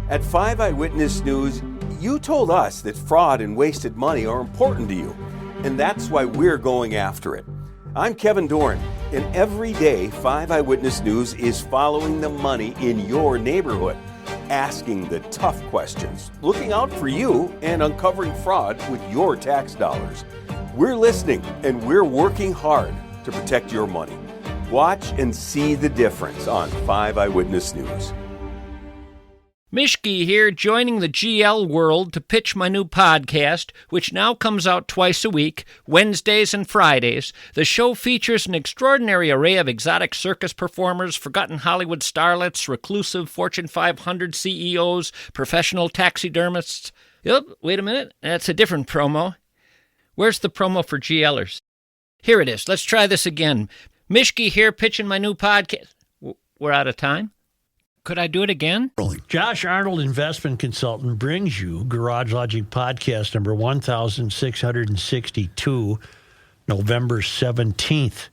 At 5 Eyewitness News, you told us that fraud and wasted money are important to you, and that's why we're going after it. I'm Kevin Dorn, and every day 5 Eyewitness News is following the money in your neighborhood, asking the tough questions, looking out for you, and uncovering fraud with your tax dollars. We're listening, and we're working hard to protect your money. Watch and see the difference on 5 Eyewitness News. Mishki here, joining the GL world to pitch my new podcast, which now comes out twice a week, Wednesdays and Fridays. The show features an extraordinary array of exotic circus performers, forgotten Hollywood starlets, reclusive Fortune 500 CEOs, professional taxidermists. Yep, wait a minute, that's a different promo. Where's the promo for GLers? Here it is. Let's try this again. Mishki here, pitching my new podcast. We're out of time? Could I do it again? Josh Arnold, investment consultant, brings you Garage Logic podcast number 1662, November 17th,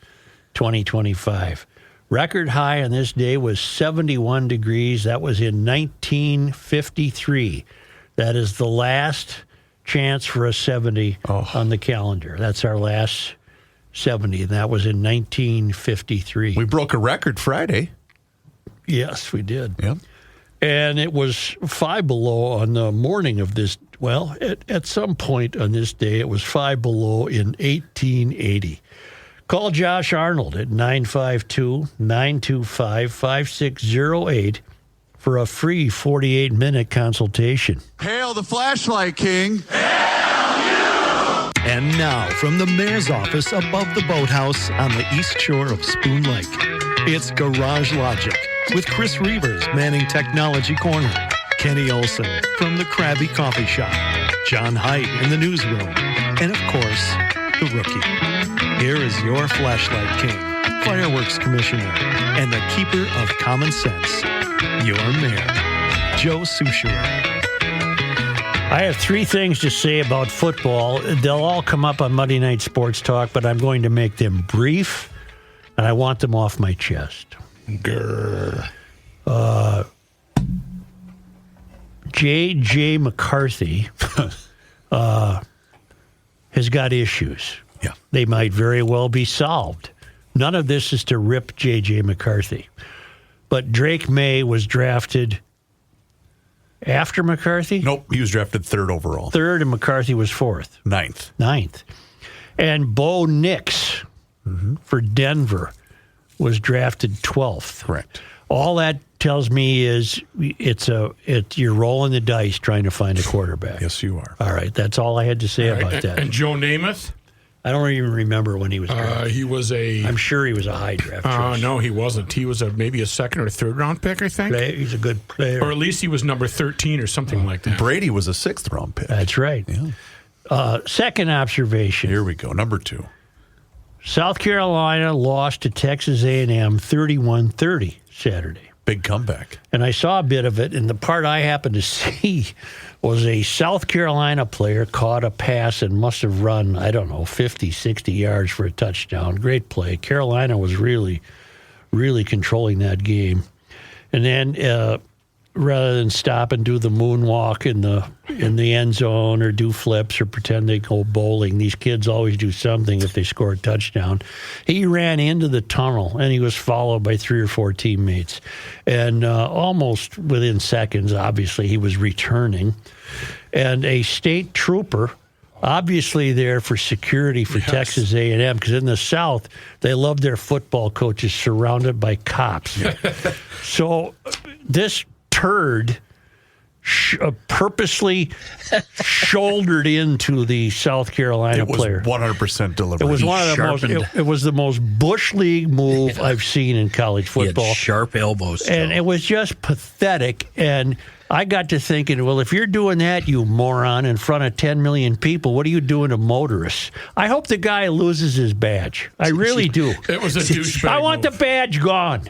2025. Record high on this day was 71 degrees. That was in 1953. That is the last chance for a 70 on the calendar. That's our last 70, and that was in 1953. We broke a record Friday. Yes, we did. Yep. And it was 5 below on the morning of this. Well, at some point on this day, it was 5 below in 1880. Call Josh Arnold at 952-925-5608 for a free 48-minute consultation. Hail the flashlight king. And now, from the mayor's office above the boathouse on the east shore of Spoon Lake, it's Garage Logic with Chris Reavers manning Technology Corner, Kenny Olson from the Krabby Coffee Shop, John Haidt in the newsroom, and of course, the rookie. Here is your flashlight king, fireworks commissioner, and the keeper of common sense, your mayor, Joe Soucheray. I have 3 things to say about football. They'll all come up on Monday Night Sports Talk, but I'm going to make them brief, and I want them off my chest. J.J. McCarthy has got issues. Yeah. They might very well be solved. None of this is to rip J.J. McCarthy. But Drake May was drafted after McCarthy? Nope, he was drafted 3rd overall. 3rd, and McCarthy was 4th. 9th. And Bo Nix for Denver was drafted 12th. Correct. All that tells me is you're rolling the dice trying to find a quarterback. Yes, you are. All right, that's all I had to say about that. And Joe Namath? I don't even remember when he was drafted. I'm sure he was a high draft choice. No, he wasn't. He was maybe a 2nd or 3rd round pick, I think. He's a good player. Or at least he was number 13 or something like that. Brady was a 6th round pick. That's right. Yeah. Second observation. Here we go. Number 2. South Carolina lost to Texas A&M 31-30 Saturday. Big comeback. And I saw a bit of it, and the part I happened to see was a South Carolina player caught a pass and must have run, 50, 60 yards for a touchdown. Great play. Carolina was really, really controlling that game. And then rather than stop and do the moonwalk in the end zone or do flips or pretend they go bowling, these kids always do something if they score a touchdown. He ran into the tunnel, and he was followed by 3 or 4 teammates. And almost within seconds, obviously, he was returning. And a state trooper, obviously there for security for Texas A&M, because in the South, they love their football coaches surrounded by cops. So this turd purposely shouldered into the South Carolina player. It was 100% deliberate. It was one of the most. It was the most Bush League move I've seen in college football. He had sharp elbows, and it was just pathetic. And I got to thinking, well, if you're doing that, you moron, in front of 10 million people, what are you doing to motorists? I hope the guy loses his badge. I really do. It was a douchebag. I want the badge gone.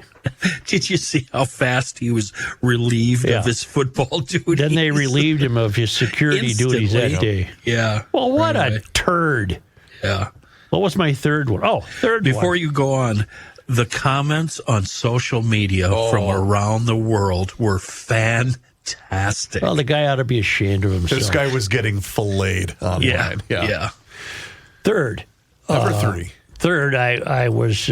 Did you see how fast he was relieved of his football duties? Then they relieved him of his security duties that day. Yeah. Well, what a turd. Yeah. What was my third one? Oh, third one. Before you go on, the comments on social media from around the world were fantastic. fantastic. Well, the guy ought to be ashamed of himself. This guy was getting filleted online. Yeah. Third. Number 3. Third, I was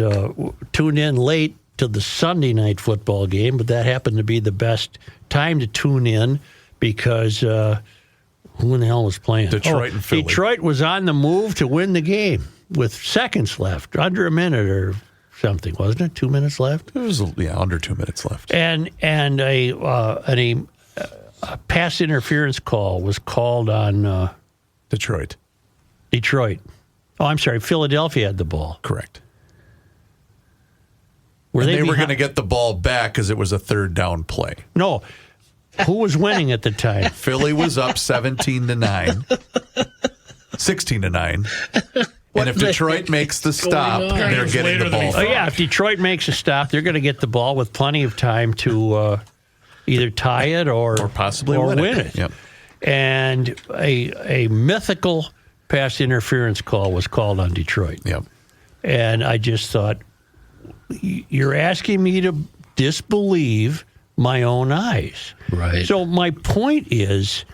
tuned in late to the Sunday night football game, but that happened to be the best time to tune in because who in the hell was playing? Detroit and Philly. Detroit was on the move to win the game with seconds left, under a minute or something, wasn't it? 2 minutes left? It was, under 2 minutes left. And a pass interference call was called on Detroit. Oh, I'm sorry. Philadelphia had the ball. Correct. They were going to get the ball back because it was a third down play. No. Who was winning at the time? Philly was up 17-9. 16-9. And if Detroit makes the stop, they're getting the ball. Oh, yeah. If Detroit makes a stop, they're going to get the ball with plenty of time to either tie it or possibly win it. Yep. And a mythical pass interference call was called on Detroit. Yep. And I just thought, you're asking me to disbelieve my own eyes. Right. So my point is,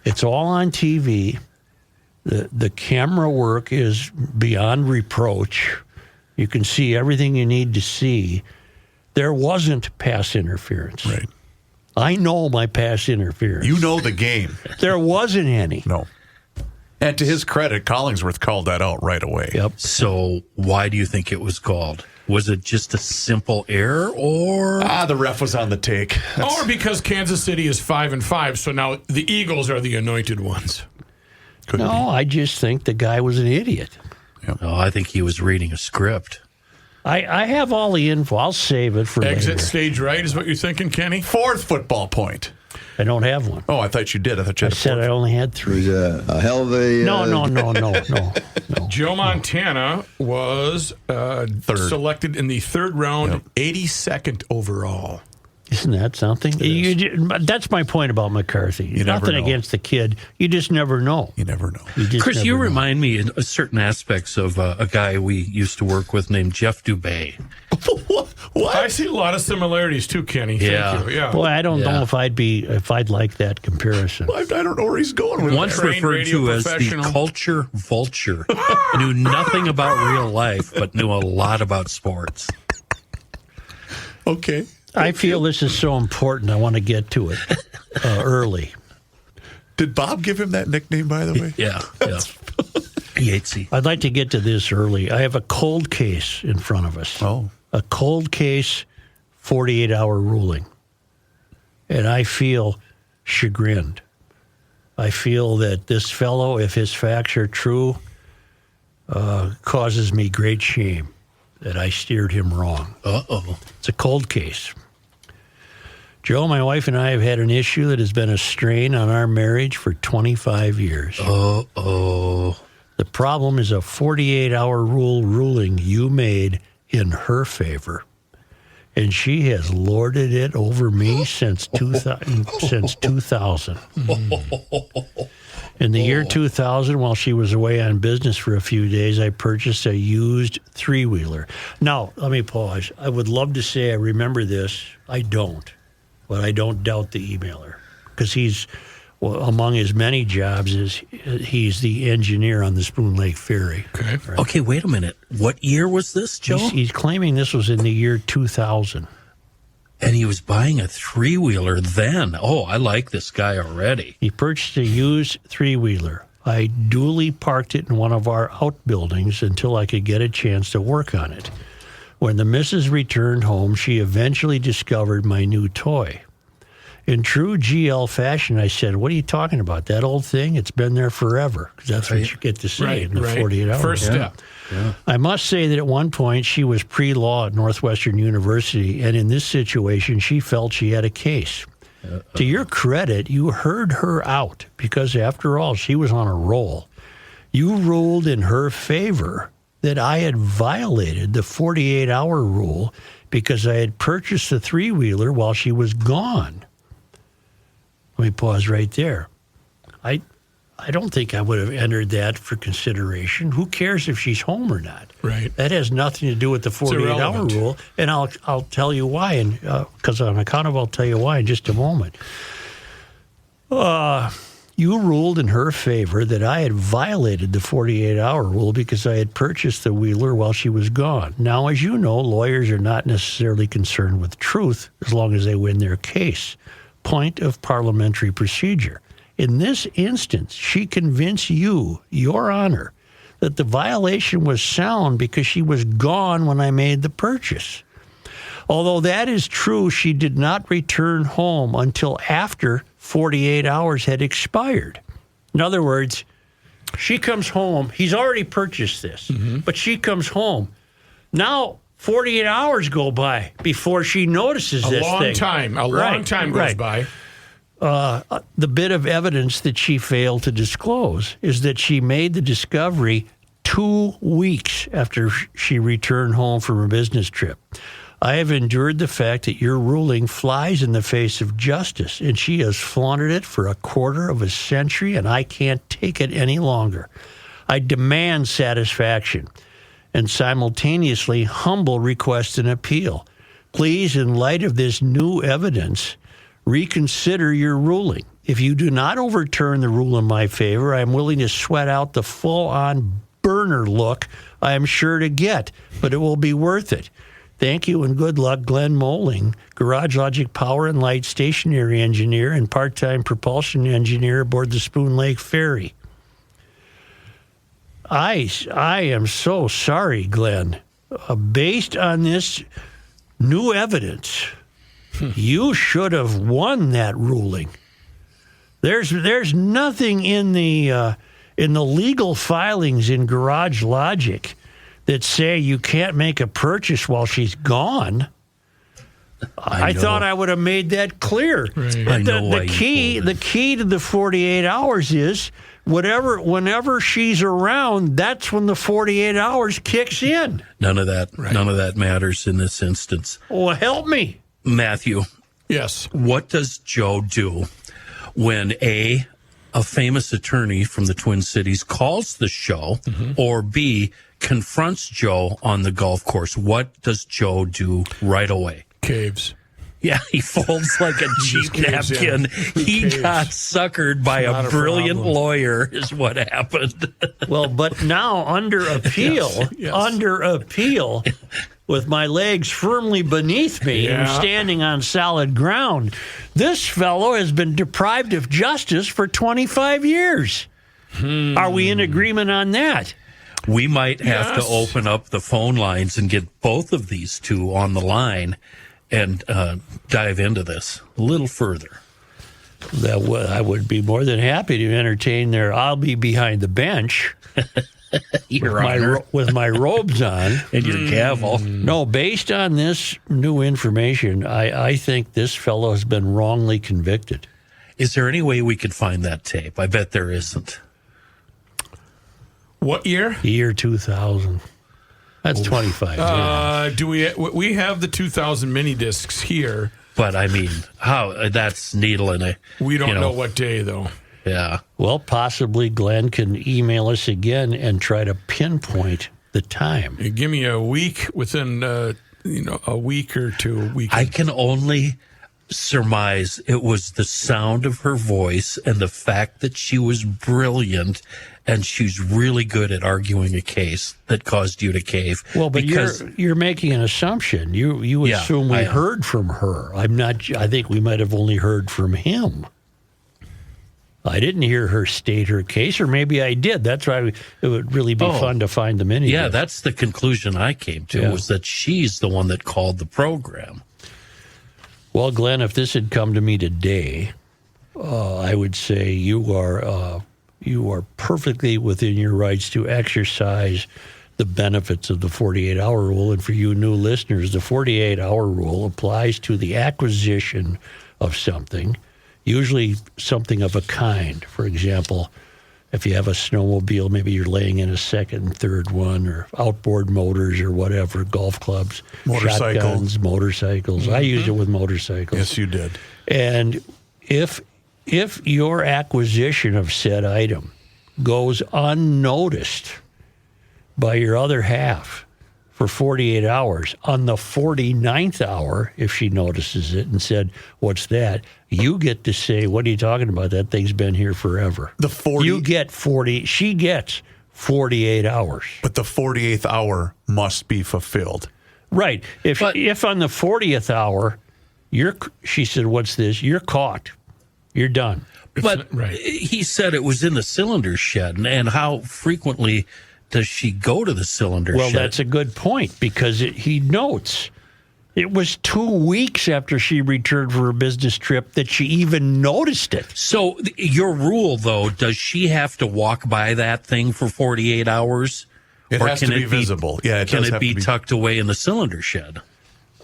it's all on TV. The camera work is beyond reproach. You can see everything you need to see. There wasn't pass interference. Right. I know my pass interference. You know the game. There wasn't any. No. And to his credit, Collingsworth called that out right away. Yep. So why do you think it was called? Was it just a simple error, or the ref was on the take? Or because Kansas City is 5-5, so now the Eagles are the anointed ones. Couldn't No, I just think the guy was an idiot. No, I think he was reading a script. I have all the info. I'll save it for Exit later. stage right is what you're thinking, Kenny? 4th football point. I don't have one. Oh, I thought you did. I thought you I had said I only had 3. A hell of a... No. Joe Montana was selected in the 3rd round, 82nd overall. Isn't that something? That's my point about McCarthy. You never Nothing know. against the kid. You just never know. You never know. Chris, you remind me in certain aspects of a guy we used to work with named Jeff Dubay. What? I see a lot of similarities too, Kenny. Yeah. Thank you. Yeah. Boy, I don't know if I'd like that comparison. I don't know where he's going with Once that. Trained referred radio to as the professional. culture vulture. Knew nothing about real life, but knew a lot about sports. Okay. I feel this is so important. I want to get to it early. Did Bob give him that nickname, by the way? Yeah. Yatesy. I'd like to get to this early. I have a cold case in front of us. Oh. A cold case, 48-hour ruling. And I feel chagrined. I feel that this fellow, if his facts are true, causes me great shame that I steered him wrong. Uh-oh. It's a cold case. Joe, my wife and I have had an issue that has been a strain on our marriage for 25 years. Uh-oh. The problem is a 48-hour ruling you made in her favor. And she has lorded it over me since 2000. In the year 2000, while she was away on business for a few days, I purchased a used 3-wheeler. Now, let me pause. I would love to say I remember this. I don't. But I don't doubt the emailer. Because he's, among his many jobs, he's the engineer on the Spoon Lake Ferry. Okay. Right? Okay, wait a minute. What year was this, Joe? He's claiming this was in the year 2000. And he was buying a 3-wheeler then. Oh, I like this guy already. He purchased a used 3-wheeler. I duly parked it in one of our outbuildings until I could get a chance to work on it. When the missus returned home, she eventually discovered my new toy. In true GL fashion, I said, "What are you talking about? That old thing? It's been there forever." Because that's what you get to say in the 48 hours. First step. Yeah. I must say that at one point she was pre-law at Northwestern University, and in this situation, she felt she had a case. To your credit, you heard her out because, after all, she was on a roll. You ruled in her favor that I had violated the 48-hour rule because I had purchased the 3-wheeler while she was gone. Let me pause right there. I I don't think I would have entered that for consideration. Who cares if she's home or not? Right. That has nothing to do with the 48-hour rule, and I'll tell you why, and because on account of, I'll tell you why in just a moment. You ruled in her favor that I had violated the 48-hour rule because I had purchased the Wheeler while she was gone. Now, as you know, lawyers are not necessarily concerned with truth as long as they win their case. Point of parliamentary procedure. In this instance, she convinced you, Your Honor, that the violation was sound because she was gone when I made the purchase. Although that is true, she did not return home until after 48 hours had expired. In other words, she comes home. He's already purchased this, but she comes home. Now, 48 hours go by before she notices this thing. A long time goes by. The bit of evidence that she failed to disclose is that she made the discovery 2 weeks after she returned home from a business trip. I have endured the fact that your ruling flies in the face of justice, and she has flaunted it for a quarter of a century, and I can't take it any longer. I demand satisfaction and simultaneously humble request an appeal. Please, in light of this new evidence, reconsider your ruling. If you do not overturn the rule in my favor, I am willing to sweat out the full-on burner look I am sure to get, but it will be worth it. Thank you and good luck, Glenn Moling, Garage Logic Power and Light stationary engineer and part-time propulsion engineer aboard the Spoon Lake Ferry. I am so sorry, Glenn. Based on this new evidence, you should have won that ruling. There's nothing in the legal filings in Garage Logic that say you can't make a purchase while she's gone. I thought I would have made that clear. Right. The key to the 48 hours is whenever she's around, that's when the 48 hours kicks in. None of that matters in this instance. Well, help me. Matthew. Yes. What does Joe do when A, a famous attorney from the Twin Cities calls the show, or B, confronts Joe on the golf course? What does Joe do right away? Caves. Yeah, he folds like a cheap napkin. He got suckered by a brilliant lawyer is what happened. Well, but now under appeal, with my legs firmly beneath me and standing on solid ground, this fellow has been deprived of justice for 25 years. Are we in agreement on that? We might have to open up the phone lines and get both of these two on the line and dive into this a little further. I would be more than happy to entertain their I'll be behind the bench with my robes on. And your gavel. No, based on this new information, I think this fellow has been wrongly convicted. Is there any way we could find that tape? I bet there isn't. What year? Year 2000. That's 25 years. Do we have the 2000 mini discs here? But I mean, how that's needle in a. We don't know what day though. Yeah. Well, possibly Glenn can email us again and try to pinpoint the time. Give me a week within a week or two. I can only surmise it was the sound of her voice and the fact that she was brilliant and she's really good at arguing a case that caused you to cave. Well, but you're making an assumption. You assume we heard from her. I'm not. I think we might have only heard from him. I didn't hear her state her case, or maybe I did. That's why it would really be fun to find the mini. Yeah, that's the conclusion I came to, was that she's the one that called the program. Well, Glenn, if this had come to me today, I would say you are perfectly within your rights to exercise the benefits of the 48-hour rule. And for you new listeners, the 48-hour rule applies to the acquisition of something, usually something of a kind. For example, if you have a snowmobile, maybe you're laying in a second and third one, or outboard motors or whatever, golf clubs, shotguns, motorcycles. I used it with motorcycles. Yes, you did. And if if your acquisition of said item goes unnoticed by your other half for 48 hours, on the 49th hour, if she notices it and said, "What's that?" you get to say, "What are you talking about? That thing's been here forever." You get 40. She gets 48 hours. But the 48th hour must be fulfilled. Right. If on the 40th hour, she said, "What's this?" You're caught. You're done. But he said it was in the cylinder shed, and how frequently does she go to the cylinder shed? Well, that's a good point, because he notes it was 2 weeks after she returned for her business trip that she even noticed it. So your rule, though, does she have to walk by that thing for 48 hours? It has to be visible. Yeah, can it be tucked away in the cylinder shed?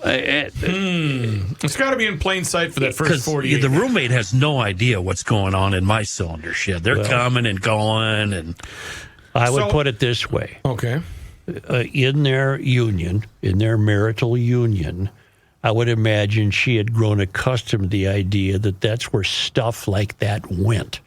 It's got to be in plain sight for that first 48. The roommate has no idea what's going on in my cylinder shed. They're coming and going, and I would put it this way. Okay. In their union, in their marital union, I would imagine she had grown accustomed to the idea that that's where stuff like that went.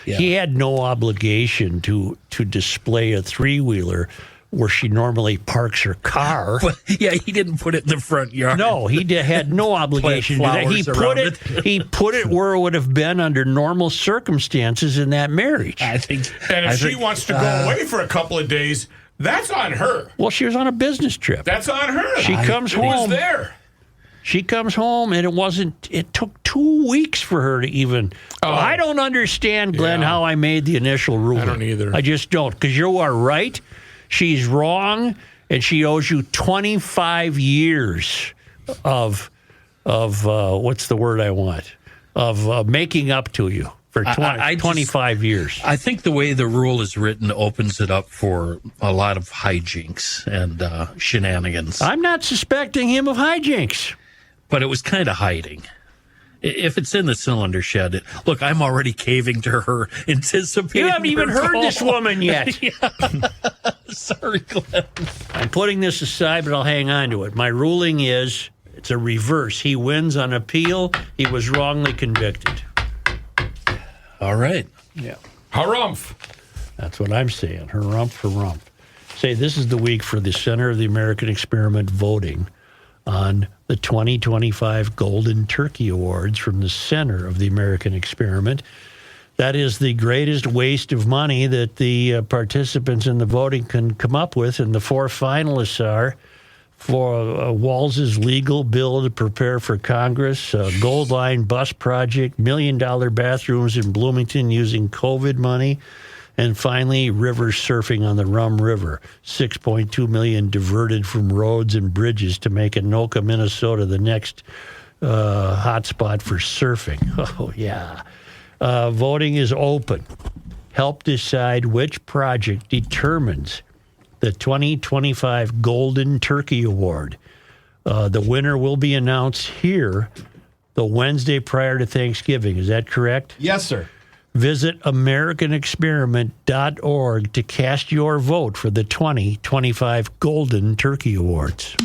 Yeah. He had no obligation to display a three-wheeler where she normally parks her car. But, yeah, he didn't put it in the front yard. No, he had no obligation to that. He put it where it would have been under normal circumstances in that marriage. And if she wants to go away for a couple of days, that's on her. Well, she was on a business trip. That's on her. She comes home. Was there. She comes home, and it took 2 weeks for her to even. I don't understand, Glenn, how I made the initial ruling. I don't either. I just don't, because you are right. She's wrong, and she owes you 25 years of what's the word I want? Of making up to you for 25 years. I think the way the rule is written opens it up for a lot of hijinks and shenanigans. I'm not suspecting him of hijinks. But it was kind of hiding. If it's in the cylinder shed, look, I'm already caving to her, anticipating. You haven't even heard this woman yet. Sorry, Glenn. I'm putting this aside, but I'll hang on to it. My ruling is it's a reverse. He wins on appeal. He was wrongly convicted. All right. Yeah. Harumph. That's what I'm saying. Harumph. Say, this is the week for the Center of the American Experiment voting on the 2025 Golden Turkey Awards from the Center of the American Experiment. That is the greatest waste of money that the participants in the voting can come up with, and the four finalists are for Walz's legal bill to prepare for Congress, Gold Line bus project, $1 million bathrooms in Bloomington using COVID money, and finally, river surfing on the Rum River. $6.2 million diverted from roads and bridges to make Anoka, Minnesota, the next hotspot for surfing. Oh, yeah. Voting is open. Help decide which project determines the 2025 Golden Turkey Award. The winner will be announced here the Wednesday prior to Thanksgiving. Is that correct? Yes, sir. Visit AmericanExperiment.org to cast your vote for the 2025 Golden Turkey Awards.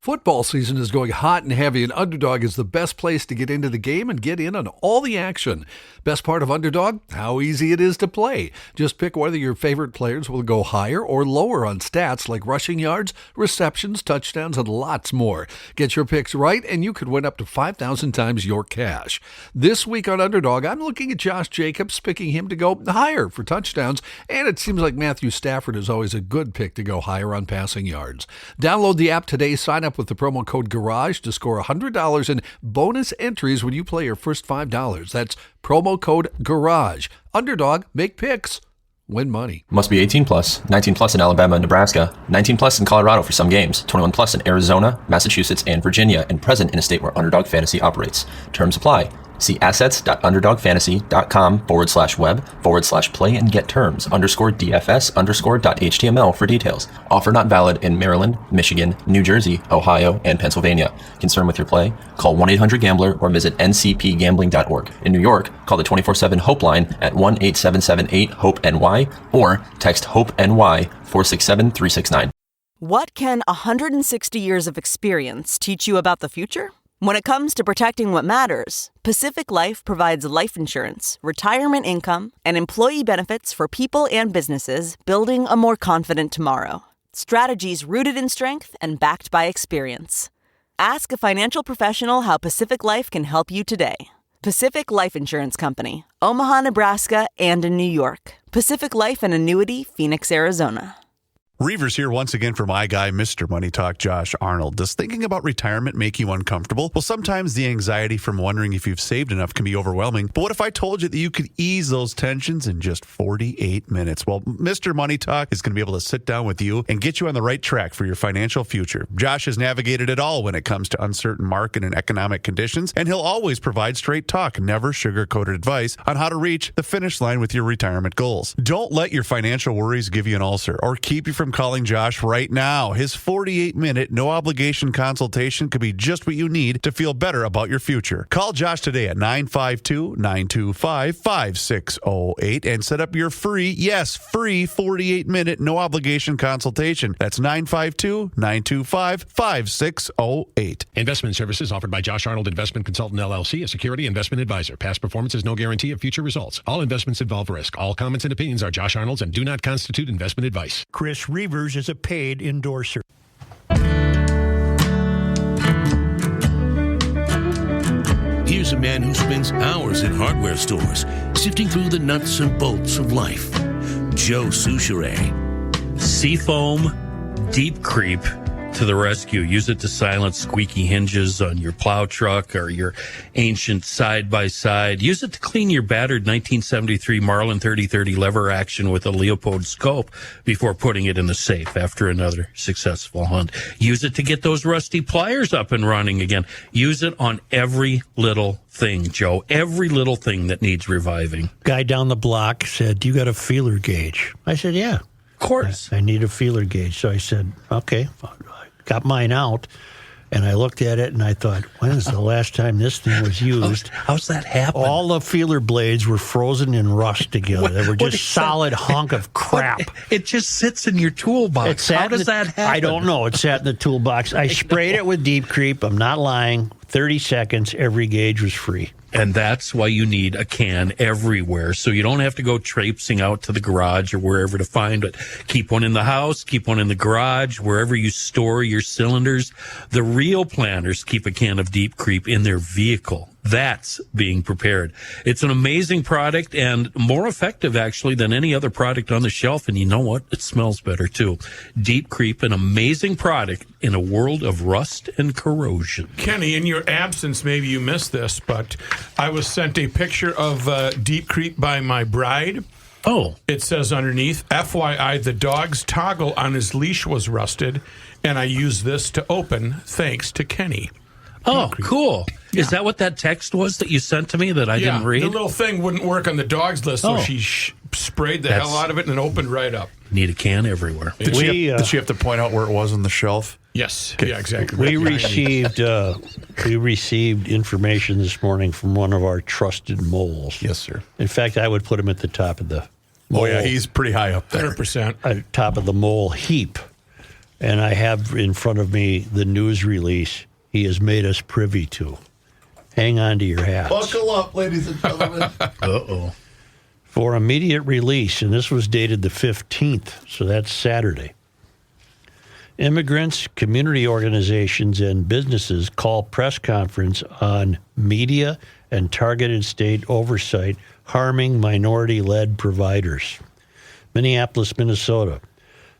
Football season is going hot and heavy, and Underdog is the best place to get into the game and get in on all the action. Best part of Underdog? How easy it is to play. Just pick whether your favorite players will go higher or lower on stats like rushing yards, receptions, touchdowns, and lots more. Get your picks right, and you could win up to 5,000 times your cash. This week on Underdog, I'm looking at Josh Jacobs, picking him to go higher for touchdowns, and it seems like Matthew Stafford is always a good pick to go higher on passing yards. Download the app today, sign up with the promo code GARAGE to score $100 in bonus entries when you play your first $5. That's promo code GARAGE. Underdog, make picks, win money. Must be 18 plus, 19 plus in Alabama and Nebraska, 19 plus in Colorado for some games, 21 plus in Arizona, Massachusetts, and Virginia, and present in a state where Underdog Fantasy operates. Terms apply. See assets.underdogfantasy.com/web/play and get terms _DFS_.html for details. Offer not valid in Maryland, Michigan, New Jersey, Ohio, and Pennsylvania. Concerned with your play? Call 1-800-GAMBLER or visit ncpgambling.org. In New York, call the 24/7 Hope line at 1-8778-HOPE-NY or text HOPE-NY 467-369. What can 160 years of experience teach you about the future? When it comes to protecting what matters, Pacific Life provides life insurance, retirement income, and employee benefits for people and businesses building a more confident tomorrow. Strategies rooted in strength and backed by experience. Ask a financial professional how Pacific Life can help you today. Pacific Life Insurance Company, Omaha, Nebraska, and in New York. Pacific Life and Annuity, Phoenix, Arizona. Reavers here once again for my guy, Mr. Money Talk, Josh Arnold. Does thinking about retirement make you uncomfortable? Well, sometimes the anxiety from wondering if you've saved enough can be overwhelming. But what if I told you that you could ease those tensions in just 48 minutes? Well, Mr. Money Talk is going to be able to sit down with you and get you on the right track for your financial future. Josh has navigated it all when it comes to uncertain market and economic conditions, and he'll always provide straight talk, never sugar-coated advice on how to reach the finish line with your retirement goals. Don't let your financial worries give you an ulcer or keep you from calling Josh right now. His 48-minute, no-obligation consultation could be just what you need to feel better about your future. Call Josh today at 952-925-5608 and set up your free 48-minute, no-obligation consultation. That's 952-925-5608. Investment services offered by Josh Arnold Investment Consultant, LLC, a security investment advisor. Past performance is no guarantee of future results. All investments involve risk. All comments and opinions are Josh Arnold's and do not constitute investment advice. Chris Reavers is a paid endorser. Here's a man who spends hours in hardware stores, sifting through the nuts and bolts of life. Joe Souchere. Seafoam Deep Creep to the rescue. Use it to silence squeaky hinges on your plow truck or your ancient side-by-side. Use it to clean your battered 1973 Marlin 3030 lever action with a Leopold scope before putting it in the safe after another successful hunt. Use it to get those rusty pliers up and running again. Use it on every little thing, Joe. Every little thing that needs reviving. Guy down the block said, "You got a feeler gauge?" I said, "Yeah. Of course. I need a feeler gauge." So I said, "Okay." Got mine out, and I looked at it, and I thought, when's the last time this thing was used? How's that happen? All the feeler blades were frozen in rust together. They were just solid hunk of crap. It just sits in your toolbox. How does that happen? I don't know. It sat in the toolbox. I sprayed it with Deep Creep. I'm not lying. 30 seconds, every gauge was free. And that's why you need a can everywhere, so you don't have to go traipsing out to the garage or wherever to find it. Keep one in the house, keep one in the garage, wherever you store your cylinders. The real planners keep a can of Deep Creep in their vehicle. That's being prepared. It's an amazing product and more effective, actually, than any other product on the shelf. And you know what? It smells better, too. Deep Creep, an amazing product in a world of rust and corrosion. Kenny, in your absence, maybe you missed this, but I was sent a picture of Deep Creep by my bride. Oh. It says underneath, FYI, the dog's toggle on his leash was rusted, and I used this to open, thanks to Kenny. Oh, cool. Yeah. Is that what that text was that you sent to me that I didn't read? The little thing wouldn't work on the dog's list, so she sprayed the hell out of it and it opened right up. Need a can everywhere. Did she have to point out where it was on the shelf? Yes. Okay. Yeah, exactly. We received information this morning from one of our trusted moles. Yes, sir. In fact, I would put him at the top of the mole. Oh, yeah, he's pretty high up there. 100%. Top of the mole heap. And I have in front of me the news release he has made us privy to. Hang on to your hats. Buckle up, ladies and gentlemen. Uh-oh. For immediate release, and this was dated the 15th, so that's Saturday. Immigrants, community organizations, and businesses call press conference on media and targeted state oversight harming minority-led providers. Minneapolis, Minnesota.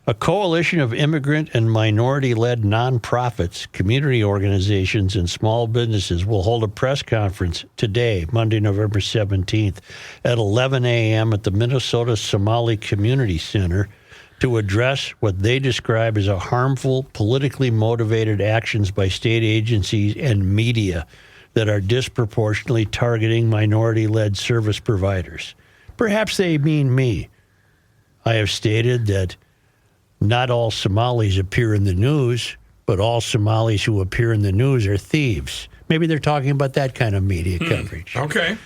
A coalition of immigrant and minority-led nonprofits, community organizations, and small businesses will hold a press conference today, Monday, November 17th, at 11 a.m. at the Minnesota Somali Community Center to address what they describe as a harmful, politically motivated actions by state agencies and media that are disproportionately targeting minority-led service providers. Perhaps they mean me. I have stated that not all Somalis appear in the news, but all Somalis who appear in the news are thieves. Maybe they're talking about that kind of media coverage. Okay.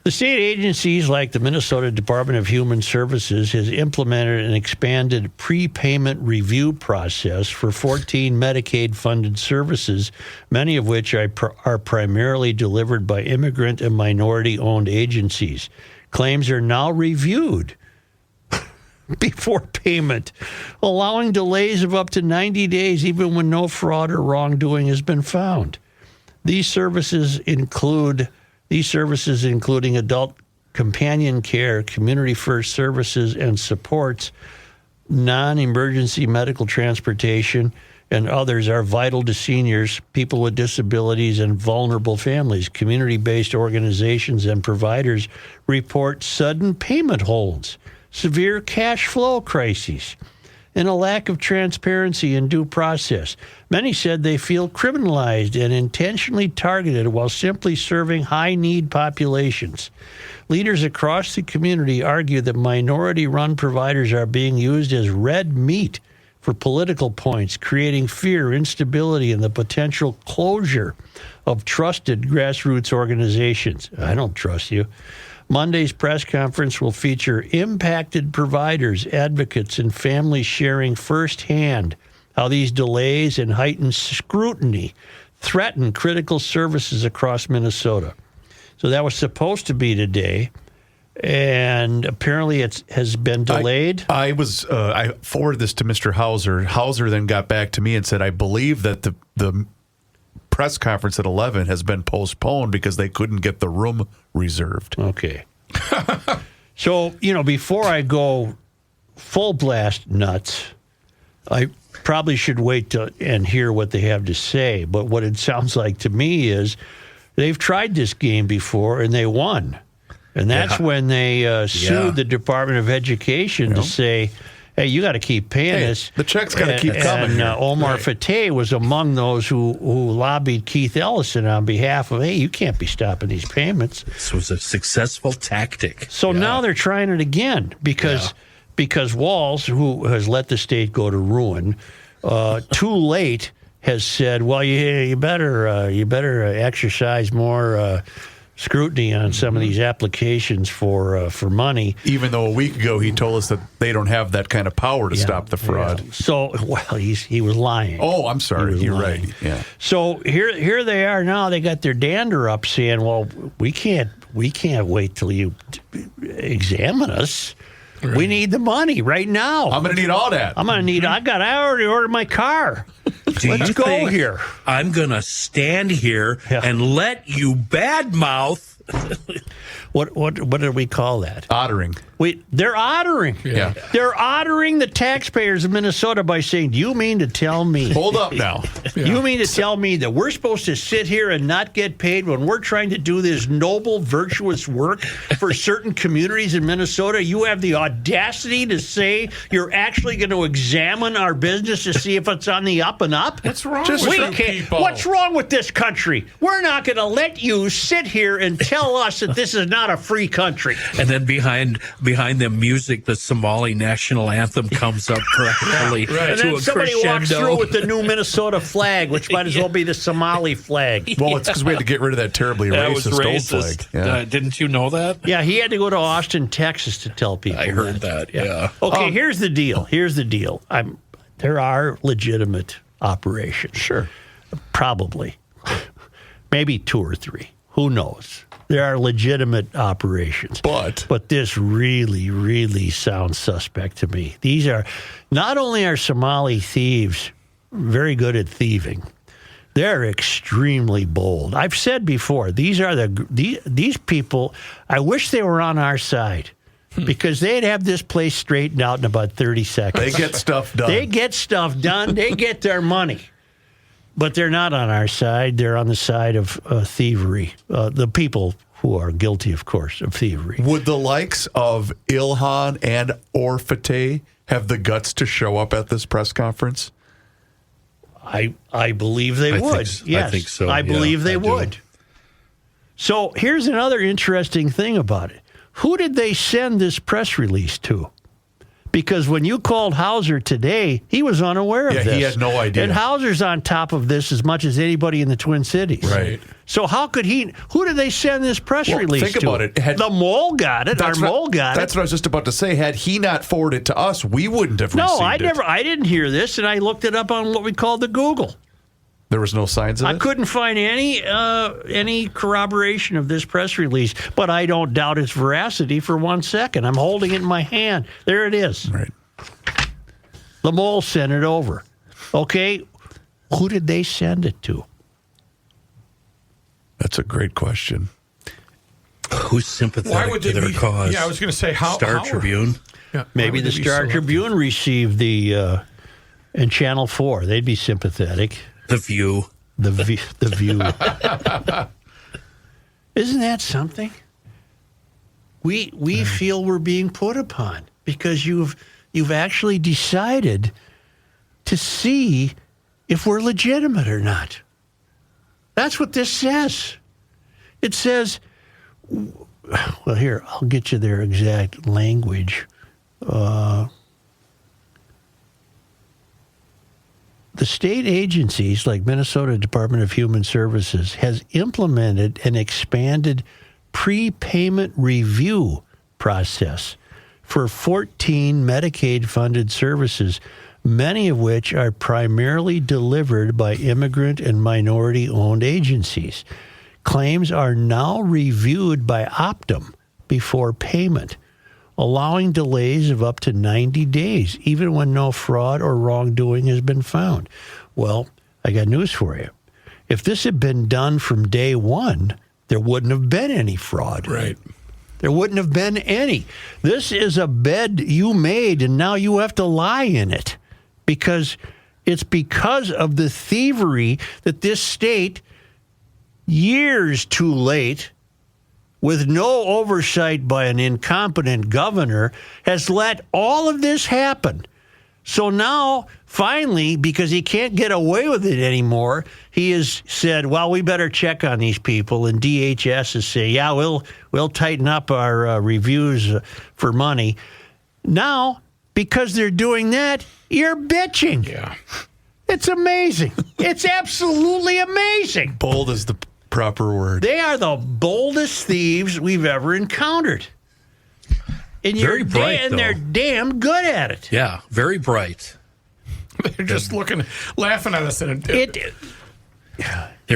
The state agencies like the Minnesota Department of Human Services has implemented an expanded prepayment review process for 14 Medicaid-funded services, many of which are primarily delivered by immigrant and minority-owned agencies. Claims are now reviewed before payment, allowing delays of up to 90 days even when no fraud or wrongdoing has been found. These services including adult companion care, community first services and supports, non-emergency medical transportation, and others are vital to seniors, people with disabilities, and vulnerable families. Community-based organizations and providers report sudden payment holds, severe cash flow crises, and a lack of transparency in due process. Many said they feel criminalized and intentionally targeted while simply serving high-need populations. Leaders across the community argue that minority-run providers are being used as red meat for political points, creating fear, instability, and the potential closure of trusted grassroots organizations. I don't trust you. Monday's press conference will feature impacted providers, advocates, and families sharing firsthand how these delays and heightened scrutiny threaten critical services across Minnesota. So that was supposed to be today, and apparently it has been delayed. I forwarded this to Mr. Hauser. Hauser then got back to me and said, I believe that the press conference at 11 has been postponed because they couldn't get the room reserved. Okay. So, before I go full blast nuts, I probably should wait and hear what they have to say. But what it sounds like to me is they've tried this game before and they won. And that's when they sued the Department of Education to say, hey, you got to keep paying us. The check's got to keep coming. And Omar Fateh was among those who lobbied Keith Ellison on behalf of, hey, you can't be stopping these payments. This was a successful tactic. So now they're trying it again because Walz, who has let the state go to ruin, too late has said, well, you better exercise more scrutiny on some of these applications for money. Even though a week ago he told us that they don't have that kind of power to stop the fraud. Yeah. So, he was lying. Oh, I'm sorry. You're lying. right. Yeah. So here they are now. They got their dander up, saying, "Well, we can't wait till you examine us. Right. We need the money right now. I'm going to need all that. I already ordered my car. Let's go here. I'm going to stand here and let you badmouth. What did we call that? Ottering. They're ottering. Yeah. They're ottering the taxpayers of Minnesota by saying, do you mean to tell me? Hold up now. You mean to tell me that we're supposed to sit here and not get paid when we're trying to do this noble, virtuous work for certain communities in Minnesota? You have the audacity to say you're actually going to examine our business to see if it's on the up and up? What's wrong with you people? What's wrong with this country? We're not going to let you sit here and tell us that this is not a free country. And then behind the music, the Somali national anthem comes up correctly. Right. And then somebody walks through with the new Minnesota flag, which might as well be the Somali flag. Well, it's because we had to get rid of that terribly racist old flag. Yeah. Didn't you know that? Yeah, he had to go to Austin, Texas to tell people. I heard that, yeah. Okay, here's the deal. There are legitimate operations. Sure. Probably. Maybe 2 or 3. Who knows? There are legitimate operations. But this really, really sounds suspect to me. These are, not only are Somali thieves very good at thieving, they're extremely bold. I've said before, these people, I wish they were on our side. Because they'd have this place straightened out in about 30 seconds. They get stuff done. They get stuff done. They get their money. But they're not on our side. They're on the side of thievery. The people who are guilty, of course, of thievery. Would the likes of Ilhan and or Fateh have the guts to show up at this press conference? I believe they would. Yes, I think so. I believe they would. So here's another interesting thing about it. Who did they send this press release to? Because when you called Hauser today, he was unaware of this. Yeah, he had no idea. And Hauser's on top of this as much as anybody in the Twin Cities. Right. So how could he? Who did they send this press release think to? about it. The mole got it. Our mole got it. That's what I was just about to say. Had he not forwarded it to us, we wouldn't have received it. I didn't hear this, and I looked it up on what we call the Google. There was no signs of it? I couldn't find any corroboration of this press release, but I don't doubt its veracity for 1 second. I'm holding it in my hand. There it is. Right. The mole sent it over. Okay, who did they send it to? That's a great question. Who's sympathetic to their cause? Yeah, I was going to say, how... Star Tribune? Yeah, Maybe the Star Tribune received the... and Channel 4, they'd be sympathetic. The View. The View. Isn't that something? We feel we're being put upon because you've actually decided to see if we're legitimate or not. That's what this says. It says, well, here, I'll get you their exact language. The state agencies like Minnesota Department of Human Services has implemented an expanded prepayment review process for 14 Medicaid-funded services, many of which are primarily delivered by immigrant and minority-owned agencies. Claims are now reviewed by Optum before payment, allowing delays of up to 90 days, even when no fraud or wrongdoing has been found. Well, I got news for you. If this had been done from day one, there wouldn't have been any fraud. Right. There wouldn't have been any. This is a bed you made, and now you have to lie in it. Because it's because of the thievery that this state, years too late, with no oversight by an incompetent governor, has let all of this happen. So now, finally, because he can't get away with it anymore, he has said, well, we better check on these people. And DHS is saying, yeah, we'll tighten up our reviews for money. Now, because they're doing that, you're bitching. Yeah. It's amazing. It's absolutely amazing. Bold is the proper word. They are the boldest thieves we've ever encountered. And Very bright, and they're damn good at it. Yeah, very bright. They're just laughing at us. They're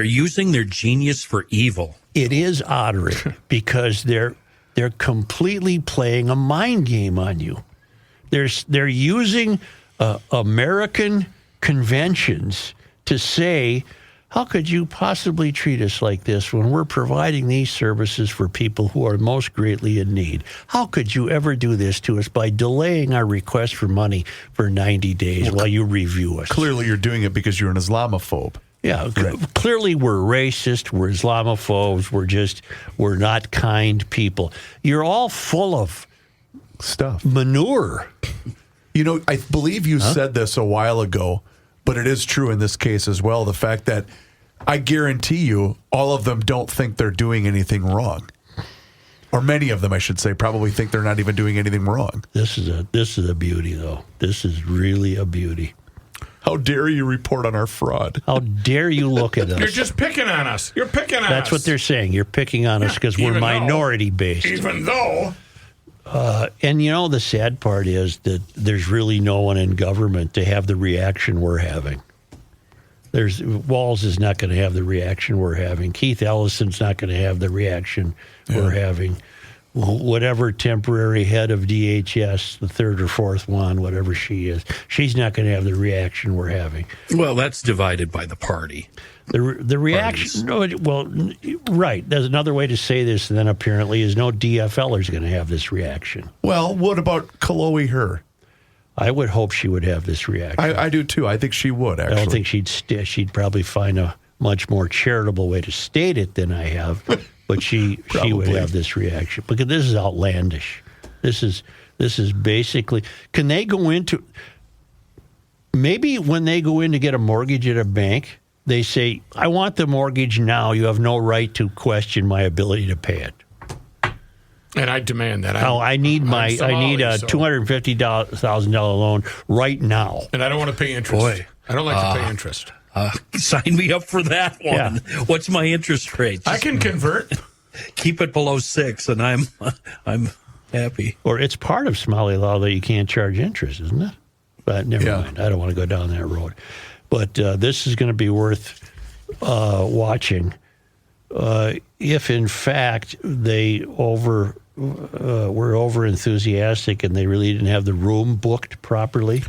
using their genius for evil. It is oddering because they're completely playing a mind game on you. They're using American conventions to say, how could you possibly treat us like this when we're providing these services for people who are most greatly in need? How could you ever do this to us by delaying our request for money for 90 days while you review us? Clearly you're doing it because you're an Islamophobe. Yeah, clearly we're racist, we're Islamophobes, we're not kind people. You're all full of stuff. Manure. You know, I believe you said this a while ago, but it is true in this case as well. The fact that I guarantee you all of them don't think they're doing anything wrong. Or many of them, I should say, probably think they're not even doing anything wrong. This is a beauty, though. This is really a beauty. How dare you report on our fraud? How dare you look at us? You're just picking on us. You're picking on us. That's what they're saying. You're picking on us because we're minority-based. Even though... And, you know, the sad part is that there's really no one in government to have the reaction we're having. Walz is not going to have the reaction we're having. Keith Ellison's not going to have the reaction we're having. Whatever temporary head of DHS, the third or fourth one, whatever she is, she's not going to have the reaction we're having. Well, that's divided by the party. The reaction, right. There's another way to say this, then apparently, is no DFLer is going to have this reaction. Well, what about Chloe Her? I would hope she would have this reaction. I do too. I think she would, actually. I don't think she'd probably find a much more charitable way to state it than I have, but she would have this reaction because this is outlandish. This is basically, can they go into, maybe when they go in to get a mortgage at a bank, they say, I want the mortgage now. You have no right to question my ability to pay it. And I demand that. I need a $250,000 loan right now. And I don't want to pay interest. Boy. I don't like to pay interest. Sign me up for that one. Yeah. What's my interest rate? I can convert. Keep it below 6, and I'm happy. Or it's part of Somali law that you can't charge interest, isn't it? But never mind. I don't want to go down that road. But this is going to be worth watching. If in fact they were over enthusiastic and they really didn't have the room booked properly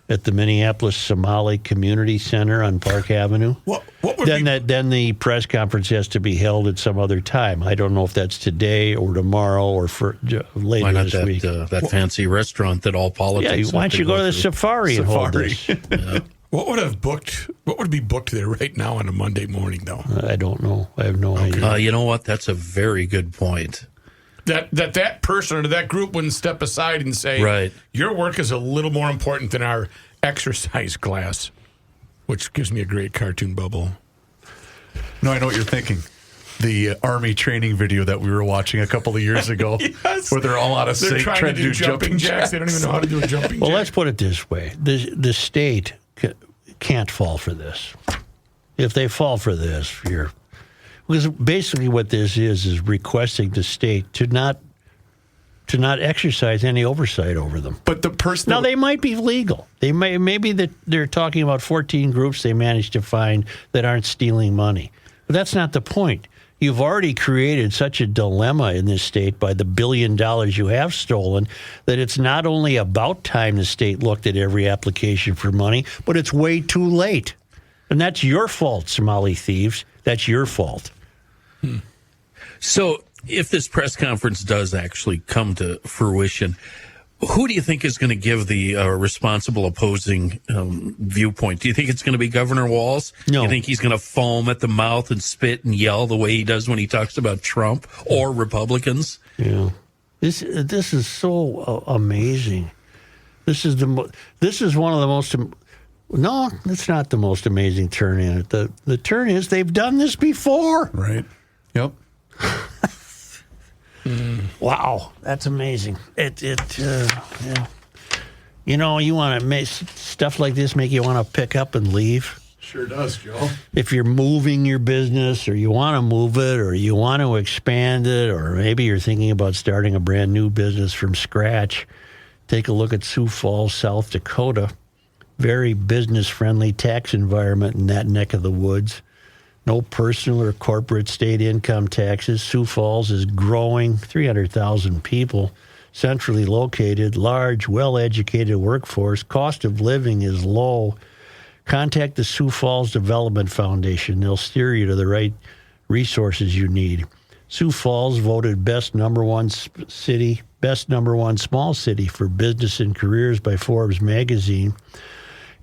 at the Minneapolis Somali Community Center on Park Avenue, then the press conference has to be held at some other time. I don't know if that's today or tomorrow or later this week. That fancy restaurant that all politicians. Yeah, why don't you go to the Safari and hold this? Yeah. What would be booked there right now on a Monday morning, though? I don't know. I have no idea. You know what? That's a very good point. That person or that group wouldn't step aside and say, right, your work is a little more important than our exercise class, which gives me a great cartoon bubble. No, I know what you're thinking. The Army training video that we were watching a couple of years ago, yes, where they're all out of sync trying to do jumping jacks. They don't even know how to do a jumping jack. Well, let's put it this way. The state can't fall for this. If they fall for this, because basically what this is requesting the state to not exercise any oversight over them. But the person now they might be legal. Maybe they're talking about 14 groups they managed to find that aren't stealing money. But that's not the point. You've already created such a dilemma in this state by the $1 billion you have stolen that it's not only about time the state looked at every application for money, but it's way too late. And that's your fault, Somali thieves. That's your fault. So if this press conference does actually come to fruition, who do you think is going to give the responsible opposing viewpoint? Do you think it's going to be Governor Walz? No. Do you think he's going to foam at the mouth and spit and yell the way he does when he talks about Trump or Republicans? Yeah. This is so amazing. This is one of the most. No, it's not the most amazing turn in it. The turn is they've done this before. Right. Yep. Wow, that's amazing. Yeah. You know, you want to make stuff like this make you want to pick up and leave. Sure does, Joe. If you're moving your business or you want to move it or you want to expand it or maybe you're thinking about starting a brand new business from scratch, take a look at Sioux Falls, South Dakota. Very business-friendly tax environment in that neck of the woods. No personal or corporate state income taxes. Sioux Falls is growing, 300,000 people, centrally located, large, well-educated workforce. Cost of living is low. Contact the Sioux Falls Development Foundation. They'll steer you to the right resources you need. Sioux Falls voted best number one small city for business and careers by Forbes magazine.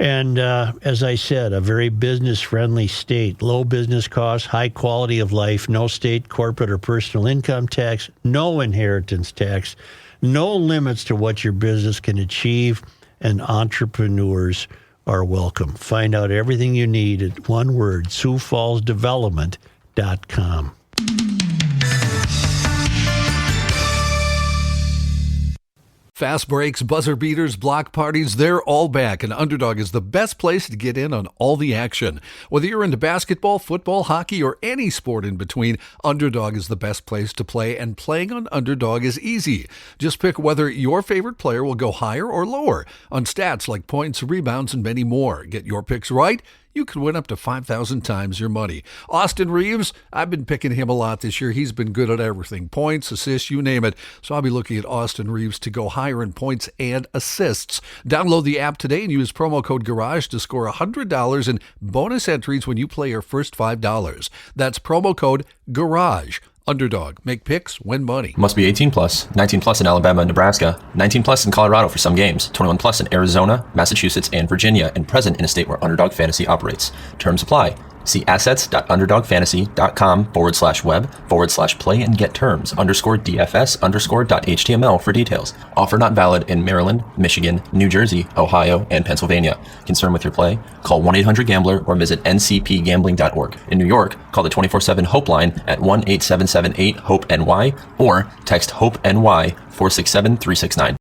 And as I said, a very business-friendly state. Low business costs, high quality of life, no state, corporate, or personal income tax, no inheritance tax, no limits to what your business can achieve, and entrepreneurs are welcome. Find out everything you need at one word, SiouxFallsDevelopment.com. Fast breaks, buzzer beaters, block parties, they're all back, and Underdog is the best place to get in on all the action. Whether you're into basketball, football, hockey, or any sport in between, Underdog is the best place to play, and playing on Underdog is easy. Just pick whether your favorite player will go higher or lower on stats like points, rebounds, and many more. Get your picks right, you could win up to 5,000 times your money. Austin Reeves, I've been picking him a lot this year. He's been good at everything. Points, assists, you name it. So I'll be looking at Austin Reeves to go higher in points and assists. Download the app today and use promo code GARAGE to score $100 in bonus entries when you play your first $5. That's promo code GARAGE. Underdog. Make picks, win money. Must be 18 plus, 19 plus in Alabama and Nebraska, 19 plus in Colorado for some games, 21 plus in Arizona, Massachusetts, and Virginia, and present in a state where Underdog Fantasy operates. Terms apply. See assets.underdogfantasy.com/web/play and get terms _DFS_.html for details. Offer not valid in Maryland, Michigan, New Jersey, Ohio, and Pennsylvania. Concerned with your play? Call 1-800-GAMBLER or visit ncpgambling.org. In New York, call the 24/7 Hope line at 1-877-8-HOPE-NY or text HOPE-NY 467-369.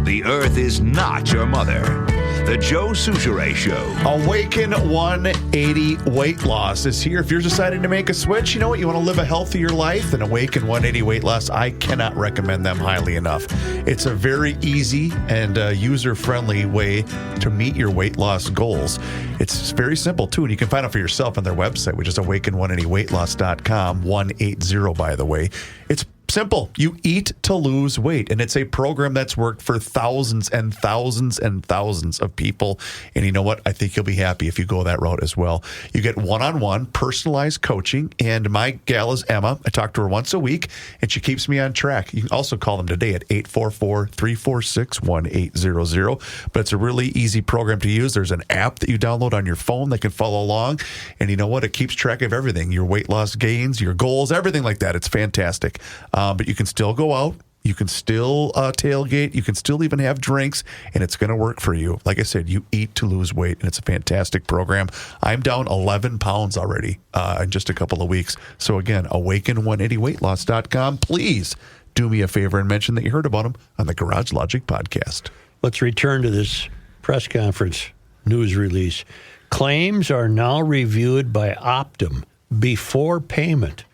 The Earth is not your mother. The Joe Souchere Show. Awaken 180 Weight Loss is here. If you're deciding to make a switch, you know what? You want to live a healthier life? Then Awaken 180 Weight Loss, I cannot recommend them highly enough. It's a very easy and user-friendly way to meet your weight loss goals. It's very simple, too, and you can find out for yourself on their website, which is awaken180weightloss.com, 180, by the way. It's simple. You eat to lose weight, and it's a program that's worked for thousands and thousands and thousands of people. And you know what? I think you'll be happy if you go that route as well. You get one-on-one personalized coaching, and my gal is Emma. I talk to her once a week, and she keeps me on track. You can also call them today at 844-346-1800. But it's a really easy program to use. There's an app that you download on your phone that can follow along, and you know what? It keeps track of everything, your weight loss gains, your goals, everything like that. It's fantastic. But you can still go out. You can still tailgate. You can still even have drinks, and it's going to work for you. Like I said, you eat to lose weight, and it's a fantastic program. I'm down 11 pounds already in just a couple of weeks. So, again, awaken180weightloss.com. Please do me a favor and mention that you heard about them on the Garage Logic podcast. Let's return to this press conference news release. Claims are now reviewed by Optum before payment,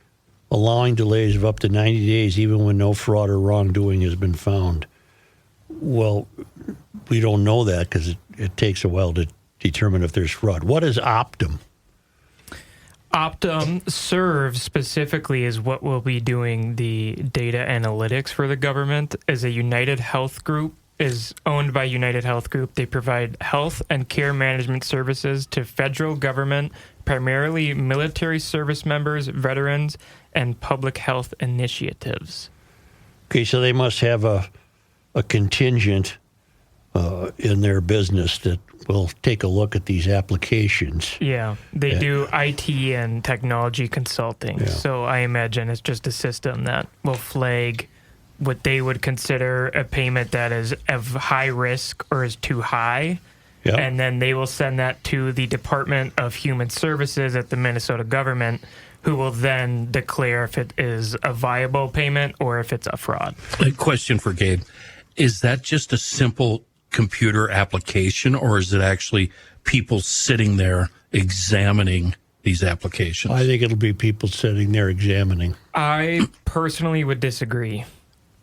allowing delays of up to 90 days even when no fraud or wrongdoing has been found. Well, we don't know that because it takes a while to determine if there's fraud. What is Optum? Optum serves specifically is what will be doing the data analytics for the government. As a United Health Group, is owned by United Health Group. They provide health and care management services to federal government, primarily military service members, veterans, and public health initiatives. Okay, so they must have a contingent in their business that will take a look at these applications. Yeah, they do IT and technology consulting. Yeah. So I imagine it's just a system that will flag what they would consider a payment that is of high risk or is too high. Yep. And then they will send that to the Department of Human Services at the Minnesota government, who will then declare if it is a viable payment or if it's a fraud. A question for Gabe. Is that just a simple computer application, or is it actually people sitting there examining these applications? I think it'll be people sitting there examining. I personally would disagree.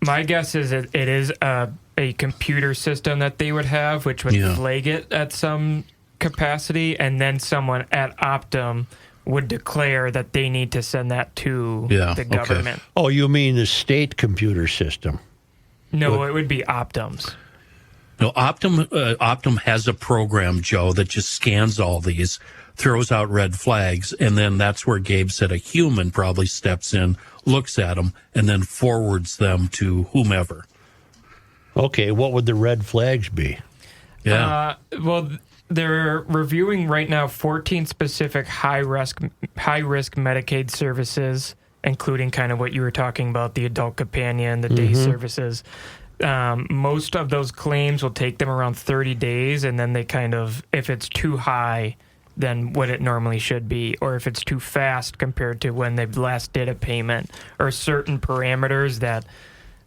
My guess is it is a computer system that they would have, which would flag it at some capacity, and then someone at Optum would declare that they need to send that to the government. Okay. Oh, you mean the state computer system? No, it would be Optum's. No, Optum has a program, Joe, that just scans all these, throws out red flags, and then that's where Gabe said a human probably steps in, looks at them, and then forwards them to whomever. Okay, what would the red flags be? Yeah. Well, they're reviewing right now 14 specific high-risk Medicaid services, including kind of what you were talking about, the adult companion, the day services. Most of those claims will take them around 30 days, and then they kind of, if it's too high than what it normally should be, or if it's too fast compared to when they last did a payment, or certain parameters that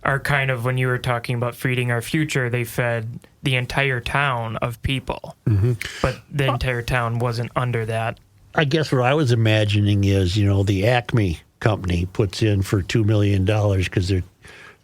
are kind of, when you were talking about feeding our future, they fed the entire town of people. But the entire town wasn't under that. I guess what I was imagining is, the Acme company puts in for $2 million because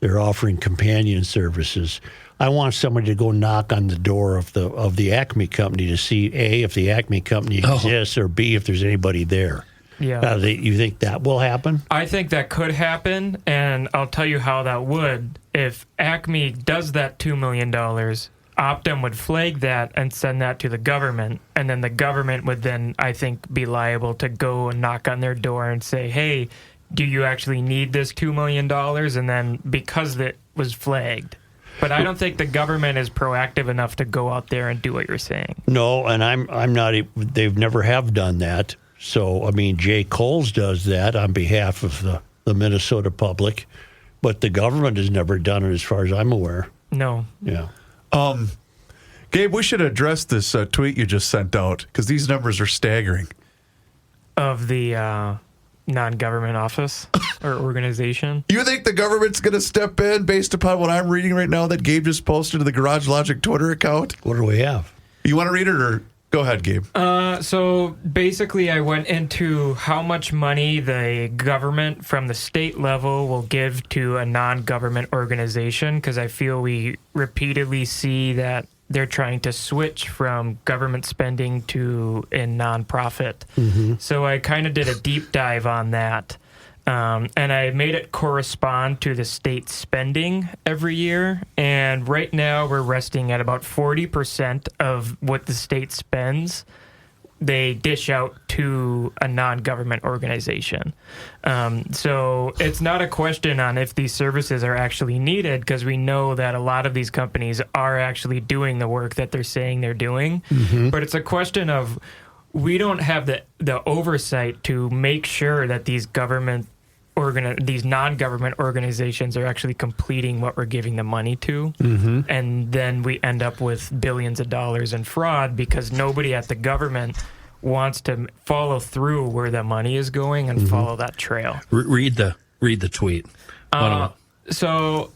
they're offering companion services. I want somebody to go knock on the door of the Acme company to see, A, if the Acme company exists, or B, if there's anybody there. Yeah. You think that will happen? I think that could happen, and I'll tell you how that would. If Acme does that $2 million, Optum would flag that and send that to the government, and then the government would then, I think, be liable to go and knock on their door and say, hey, do you actually need this $2 million? And then because it was flagged, But I don't think the government is proactive enough to go out there and do what you're saying. No, and I'm not. They've never have done that. So I mean, Jay Coles does that on behalf of the Minnesota public, but the government has never done it, as far as I'm aware. No. Yeah. Gabe, we should address this tweet you just sent out because these numbers are staggering. Of the non-government office or organization. You think the government's going to step in based upon what I'm reading right now that Gabe just posted to the Garage Logic Twitter account? What do we have? You want to read it or go ahead, Gabe? So basically I went into how much money the government from the state level will give to a non-government organization because I feel we repeatedly see that they're trying to switch from government spending to a nonprofit. Mm-hmm. So I kind of did a deep dive on that. And I made it correspond to the state spending every year. And right now we're resting at about 40% of what the state spends. They dish out to a non-government organization. So it's not a question on if these services are actually needed because we know that a lot of these companies are actually doing the work that they're saying they're doing. Mm-hmm. But it's a question of we don't have the oversight to make sure that these these non-government organizations are actually completing what we're giving them money to. Mm-hmm. And then we end up with billions of dollars in fraud because nobody at the government wants to follow through where the money is going and follow that trail. Read the tweet. So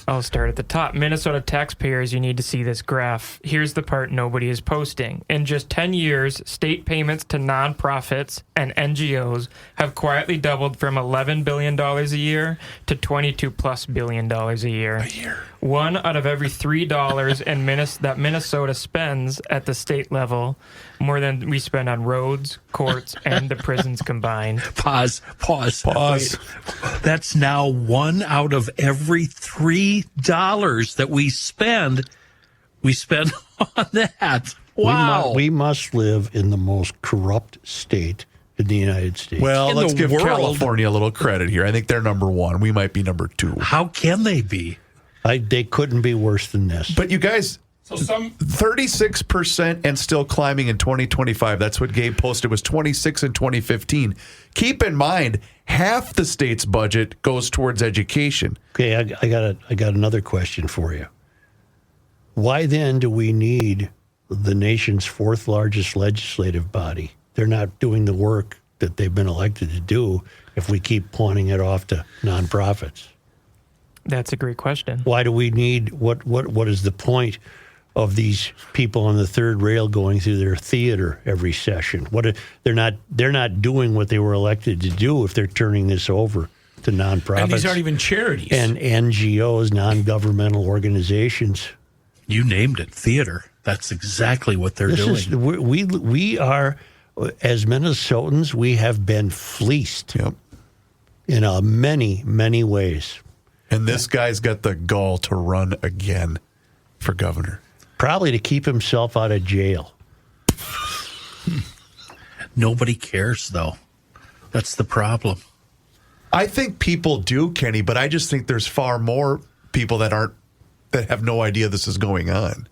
I'll start at the top. Minnesota taxpayers, you need to see this graph. Here's the part nobody is posting. In just 10 years, state payments to nonprofits and NGOs have quietly doubled from $11 billion a year to $22+ billion a year. One out of every $3 that Minnesota spends at the state level, more than we spend on roads, courts, and the prisons combined. Pause. Wait. That's now 1 out of every $3 that we spend on that. Wow. We must live in the most corrupt state in the United States. Well, In let's the give world. California a little credit here. I think they're number one. We might be number two. How can they be? They couldn't be worse than this. But you guys, 36% and still climbing in 2025. That's what Gabe posted. Was 26 in 2015. Keep in mind, half the state's budget goes towards education. Okay, I got another question for you. Why then do we need the nation's fourth largest legislative body? They're not doing the work that they've been elected to do if we keep pointing it off to nonprofits. That's a great question. Why do we need what is the point of these people on the third rail going through their theater every session? They're not doing what they were elected to do if they're turning this over to nonprofits. And these aren't even charities. And NGOs, non-governmental organizations. You named it, theater. That's exactly what they're doing. We are, as Minnesotans, we have been fleeced in many, many ways. And this guy's got the gall to run again for governor. Probably to keep himself out of jail. Nobody cares, though. That's the problem. I think people do, Kenny, but I just think there's far more people that have no idea this is going on.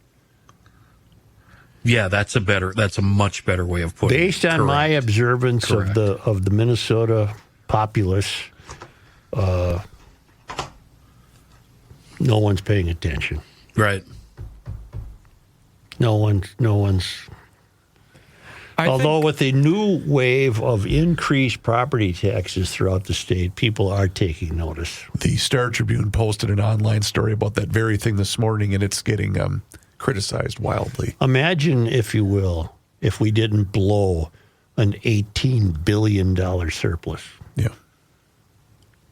Yeah, that's a much better way of putting it. Based on my observance of the Minnesota populace, no one's paying attention. Right. No one's. Although with the new wave of increased property taxes throughout the state, people are taking notice. The Star Tribune posted an online story about that very thing this morning, and it's getting criticized wildly. Imagine, if you will, if we didn't blow an $18 billion surplus. Yeah.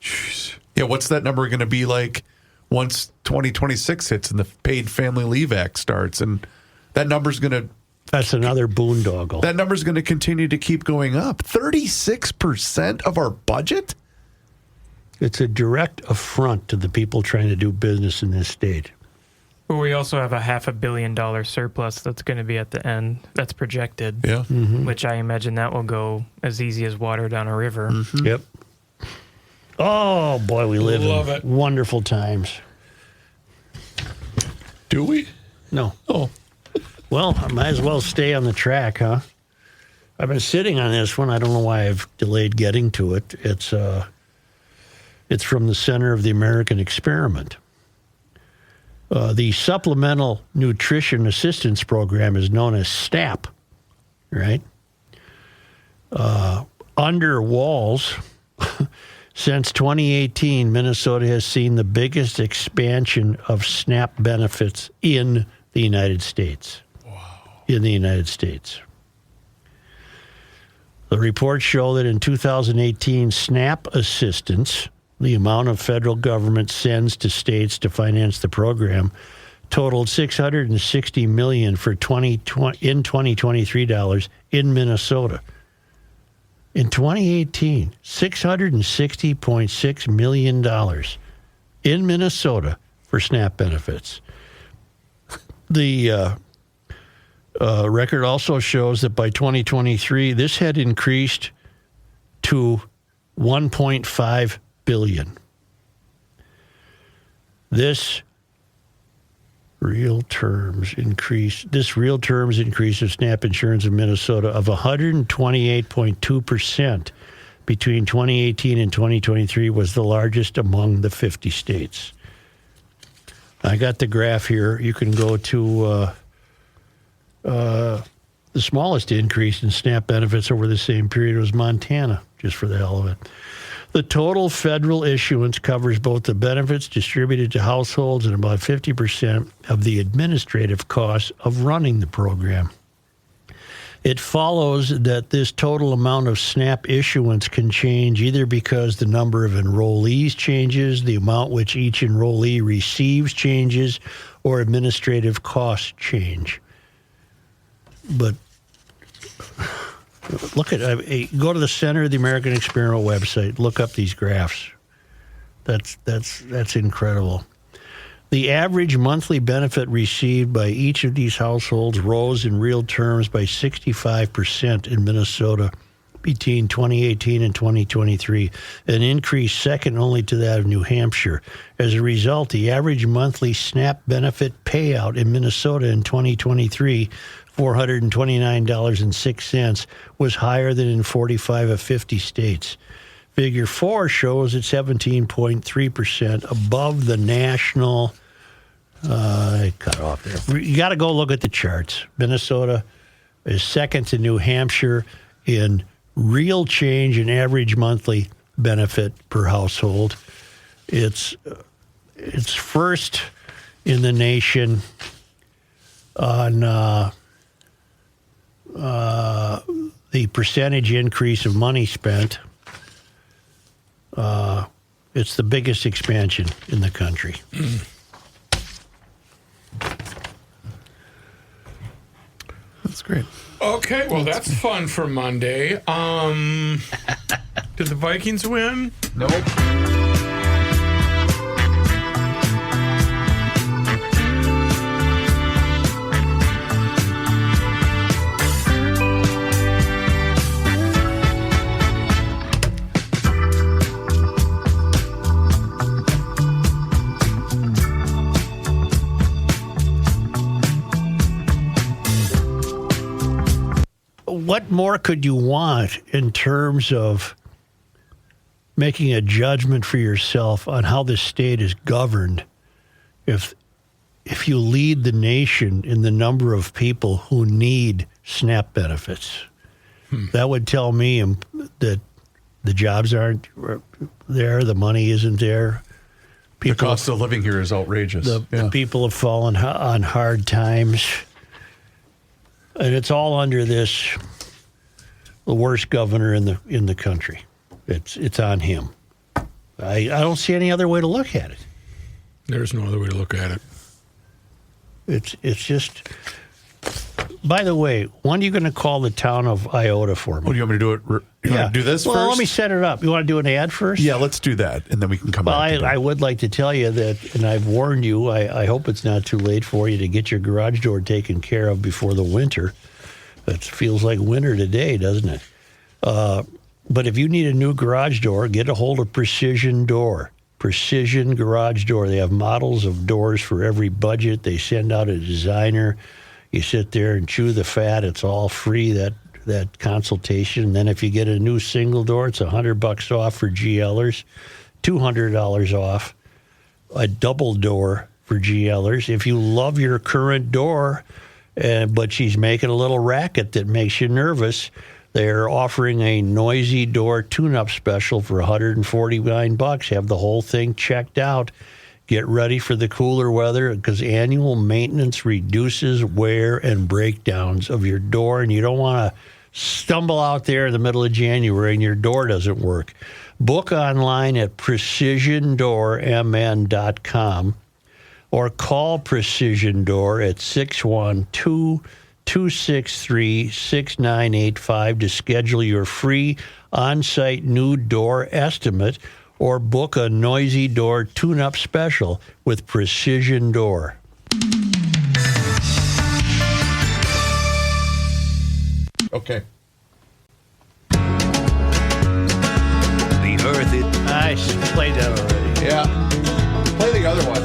Jeez. Yeah, what's that number going to be like once 2026 hits and the Paid Family Leave Act starts? And that number's going to... That's another boondoggle. That number's going to continue to keep going up. 36% of our budget? It's a direct affront to the people trying to do business in this state. Well, we also have a $500 million surplus that's going to be at the end. That's projected. Yeah. Mm-hmm. Which I imagine that will go as easy as water down a river. Mm-hmm. Yep. Oh, boy, we live in wonderful times. Do we? No. Oh. Well, I might as well stay on the track, huh? I've been sitting on this one. I don't know why I've delayed getting to it. It's from the Center of the American Experiment. The Supplemental Nutrition Assistance Program is known as SNAP, right? Under walls, since 2018, Minnesota has seen the biggest expansion of SNAP benefits in the United States. Wow. In the United States. The reports show that in 2018, SNAP assistance, the amount of federal government sends to states to finance the program, totaled $660 million for 2023 dollars in Minnesota. In 2018, $660.6 million in Minnesota for SNAP benefits. The record also shows that by 2023, this had increased to $1.5 billion. This real terms increase of SNAP insurance in Minnesota of 128.2% between 2018 and 2023 was the largest among the 50 states. I got the graph here. You can go to the smallest increase in SNAP benefits over the same period was Montana, just for the hell of it. The total federal issuance covers both the benefits distributed to households and about 50% of the administrative costs of running the program. It follows that this total amount of SNAP issuance can change either because the number of enrollees changes, the amount which each enrollee receives changes, or administrative costs change. But look at go to the Center of the American Experiment website. Look up these graphs. That's incredible. The average monthly benefit received by each of these households rose in real terms by 65% in Minnesota between 2018 and 2023, an increase second only to that of New Hampshire. As a result, the average monthly SNAP benefit payout in Minnesota in 2023, $429.06, was higher than in 45 of 50 states. Figure 4 shows it's 17.3% above the national. I cut off there. You got to go look at the charts. Minnesota is second to New Hampshire in real change in average monthly benefit per household. It's first in the nation on the percentage increase of money spent. It's the biggest expansion in the country. That's great. Okay, well, that's fun for Monday. Did the Vikings win? Nope. What more could you want in terms of making a judgment for yourself on how the state is governed if you lead the nation in the number of people who need SNAP benefits? That would tell me that the jobs aren't there, the money isn't there. The cost of living here is outrageous. The people have fallen on hard times. And it's all under the worst governor in the country. It's on him. I don't see any other way to look at it. There's no other way to look at it. It's just. By the way, when are you going to call the town of Iota for me? Oh, do you want me to do it? You want to do this first? Well, let me set it up. You want to do an ad first? Yeah, let's do that, and then we can come back. Well, I would like to tell you that, and I've warned you, I hope it's not too late for you to get your garage door taken care of before the winter. It feels like winter today, doesn't it? But if you need a new garage door, get a hold of Precision Door. Precision Garage Door. They have models of doors for every budget. They send out a designer. You sit there and chew the fat. It's all free, that consultation. And then if you get a new single door, it's $100 off for GLers, $200 off a double door for GLers. If you love your current door, but she's making a little racket that makes you nervous, they're offering a noisy door tune-up special for $149. Have the whole thing checked out. Get ready for the cooler weather because annual maintenance reduces wear and breakdowns of your door, and you don't want to stumble out there in the middle of January and your door doesn't work. Book online at precisiondoormn.com or call Precision Door at 612-263-6985 to schedule your free on-site new door estimate or book a noisy door tune-up special with Precision Door. Okay. The Earth is... I played that already. Yeah. Play the other one.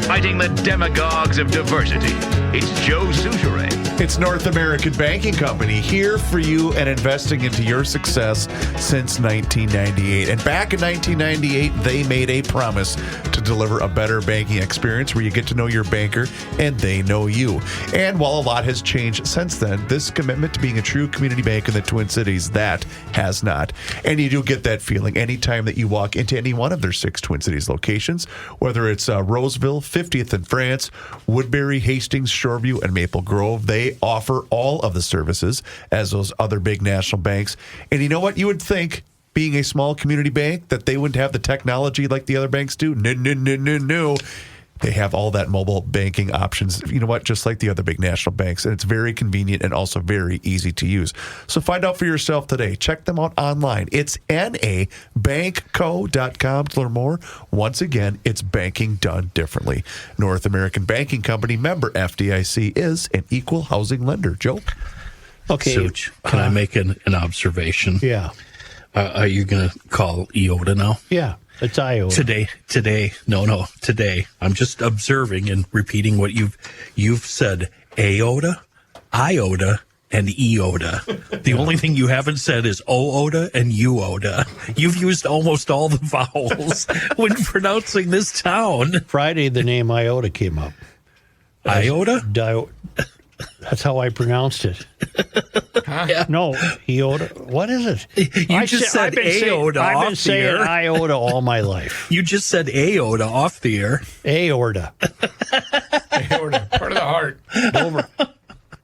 Fighting the demagogues of diversity, it's Joe Souchere. It's North American Banking Company, here for you and investing into your success since 1998. And back in 1998, they made a promise to deliver a better banking experience where you get to know your banker and they know you. And while a lot has changed since then, this commitment to being a true community bank in the Twin Cities, that has not. And you do get that feeling anytime that you walk into any one of their 6 Twin Cities locations, whether it's Roseville, 50th and France, Woodbury, Hastings, Shoreview, and Maple Grove. They offer all of the services as those other big national banks. And you know what? You would think, being a small community bank, that they wouldn't have the technology like the other banks do. No. They have all that mobile banking options, you know what, just like the other big national banks. And it's very convenient and also very easy to use. So find out for yourself today. Check them out online. It's nabankco.com to learn more. Once again, it's banking done differently. North American Banking Company, member FDIC, is an equal housing lender. Joe? Okay. Such, can I make an observation? Yeah. Are you going to call IOTA now? Yeah. It's IOTA. Today. I'm just observing and repeating what you've said. AOTA, IOTA, and EOTA. The only thing you haven't said is OOTA and UOTA. You've used almost all the vowels when pronouncing this town. Friday, the name IOTA came up. IOTA? That's how I pronounced it. Yeah. No, IOTA. What is it? You just said AOTA I've been off the saying air. IOTA all my life. You just said AOTA off the air. Aorta. Aorta, part of the heart. Over.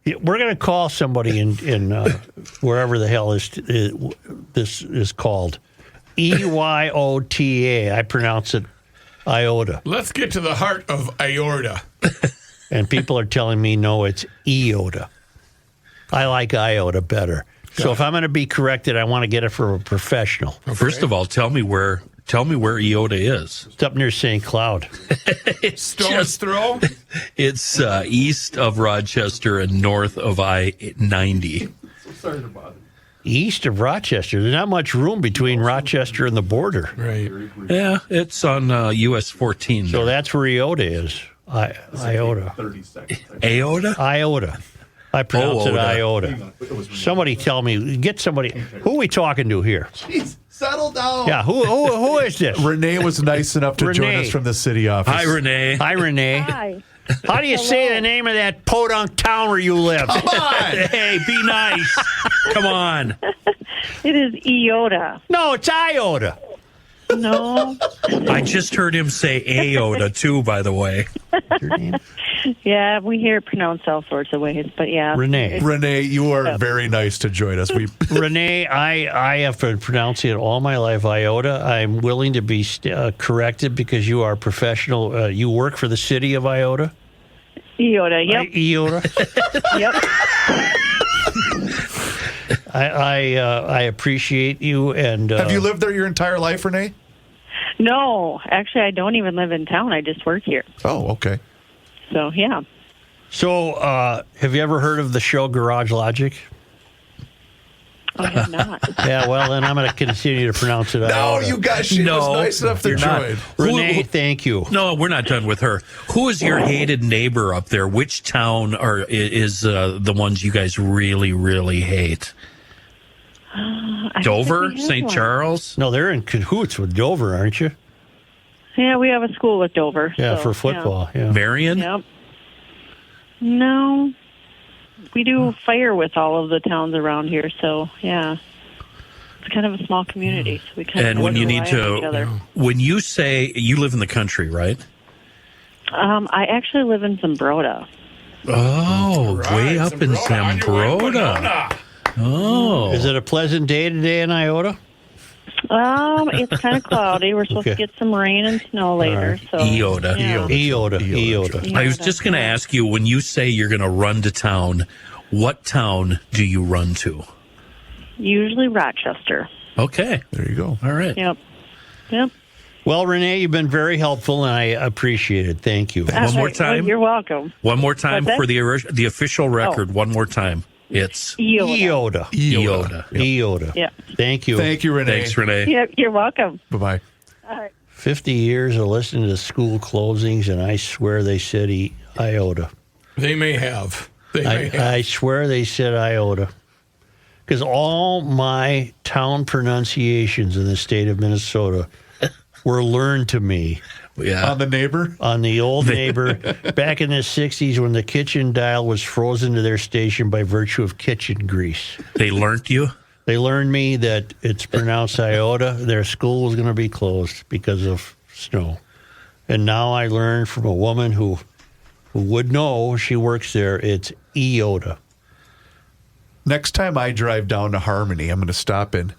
We're going to call somebody in wherever the hell this is called. EYOTA. I pronounce it IOTA. Let's get to the heart of aorta. And people are telling me, no, it's IOTA. I like IOTA better. So if I'm going to be corrected, I want to get it from a professional. Okay. First of all, tell me where IOTA is. It's up near St. Cloud. Stone's throw? It's east of Rochester and north of I-90. Sorry to bother. East of Rochester. There's not much room between Rochester and the border. Right. Yeah, it's on US 14. So that's where IOTA is. IOTA. 30 seconds. IOTA? IOTA. I pronounce it IOTA. Somebody tell me. Get somebody. Who are we talking to here? Jeez, settle down. Yeah, who is this? Renee was nice enough to join us from the city office. Hi, Renee. Hi, Renee. Hi. How do you say the name of that podunk town where you live? Come on. Hey, be nice. Come on. It is IOTA. No, it's IOTA. No. I just heard him say AOTA, too, by the way. Your name? Yeah, we hear it pronounced all sorts of ways, but yeah. Renee, you are very nice to join us. Renee, I have been pronouncing it all my life, IOTA. I'm willing to be corrected because you are professional. You work for the city of IOTA? IOTA, yep. IOTA? Yep. I appreciate you. And have you lived there your entire life, Renee? No, actually, I don't even live in town. I just work here. Oh, okay. So, yeah. So, have you ever heard of the show Garage Logic? I have not. Yeah, well, then I'm going to continue to pronounce it. No, you guys, she was nice enough to you're not. join. Renee, thank you. No, we're not done with her. Who is your hated neighbor up there? Which town is the ones you guys really, really hate? Dover? St. Charles? No, they're in cahoots with Dover, aren't you? Yeah, we have a school with Dover. Yeah, so, for football. Yeah. Marion? Yep. No. We do fire with all of the towns around here, so yeah. It's kind of a small community, so we kind And of when you need rely on each to, other. when you say you live in the country, right? I actually live in Zumbrota. Oh, way up in Zumbrota. Oh. Is it a pleasant day today in Iota? It's kind of cloudy. We're supposed to get some rain and snow later. So Iota. yeah. Iota. I was just going to ask you, when you say you're going to run to town, what town do you run to? Usually Rochester. Okay. There you go. All right. Yep. Well, Renee, you've been very helpful, and I appreciate it. Thank you. One more time. You're welcome. One more time What's for that? the official record. One more time. It's Iota. Iota. Yeah. Thank you. Thank you, Renee. Thanks, Renee. Yep, you're welcome. Bye-bye. All right. 50 years of listening to school closings, and I swear they said Iota. They may have. I swear they said Iota. Because all my town pronunciations in the state of Minnesota were learned to me. Yeah. On the neighbor? On the old neighbor. Back in the 60s when the kitchen dial was frozen to their station by virtue of kitchen grease. They learned you? They learned me that it's pronounced Iota. Their school was going to be closed because of snow. And now I learned from a woman who would know, she works there, it's Iota. Next time I drive down to Harmony, I'm going to stop in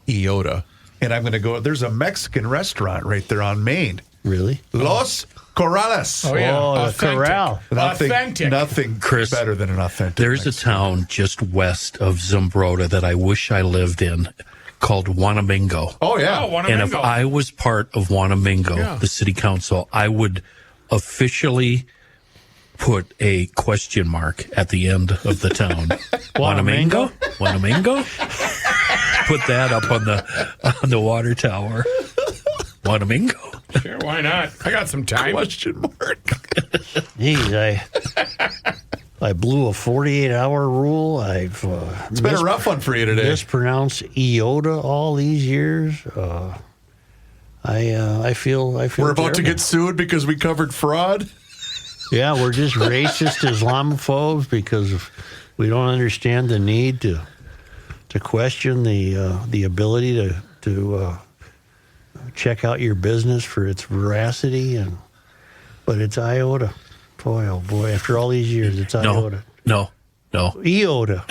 Iota. And I'm going to go, there's a Mexican restaurant right there on Main. Really? Los Corrales. Oh, yeah. Oh, the Authentic. corral. Nothing Chris, better than an authentic There's Mexican. a town just west of Zumbrota that I wish I lived in called Wanamingo. Oh, yeah. And if I was part of Wanamingo, Yeah. the city council, I would officially put a question mark at the end of the town. Wanamingo? Wanamingo? Put that up on the water tower. Wanamingo? Sure, why not? I got some time. Question mark. Geez, I blew a 48-hour rule. It's been a rough one for you today. Mispronounced Iota all these years. I feel. We're about to terrible. get sued because we covered fraud. Yeah, we're just racist Islamophobes because we don't understand the need to question the ability to check out your business for its veracity, but it's Iota. Boy, oh boy! After all these years, it's Iota. No. Iota.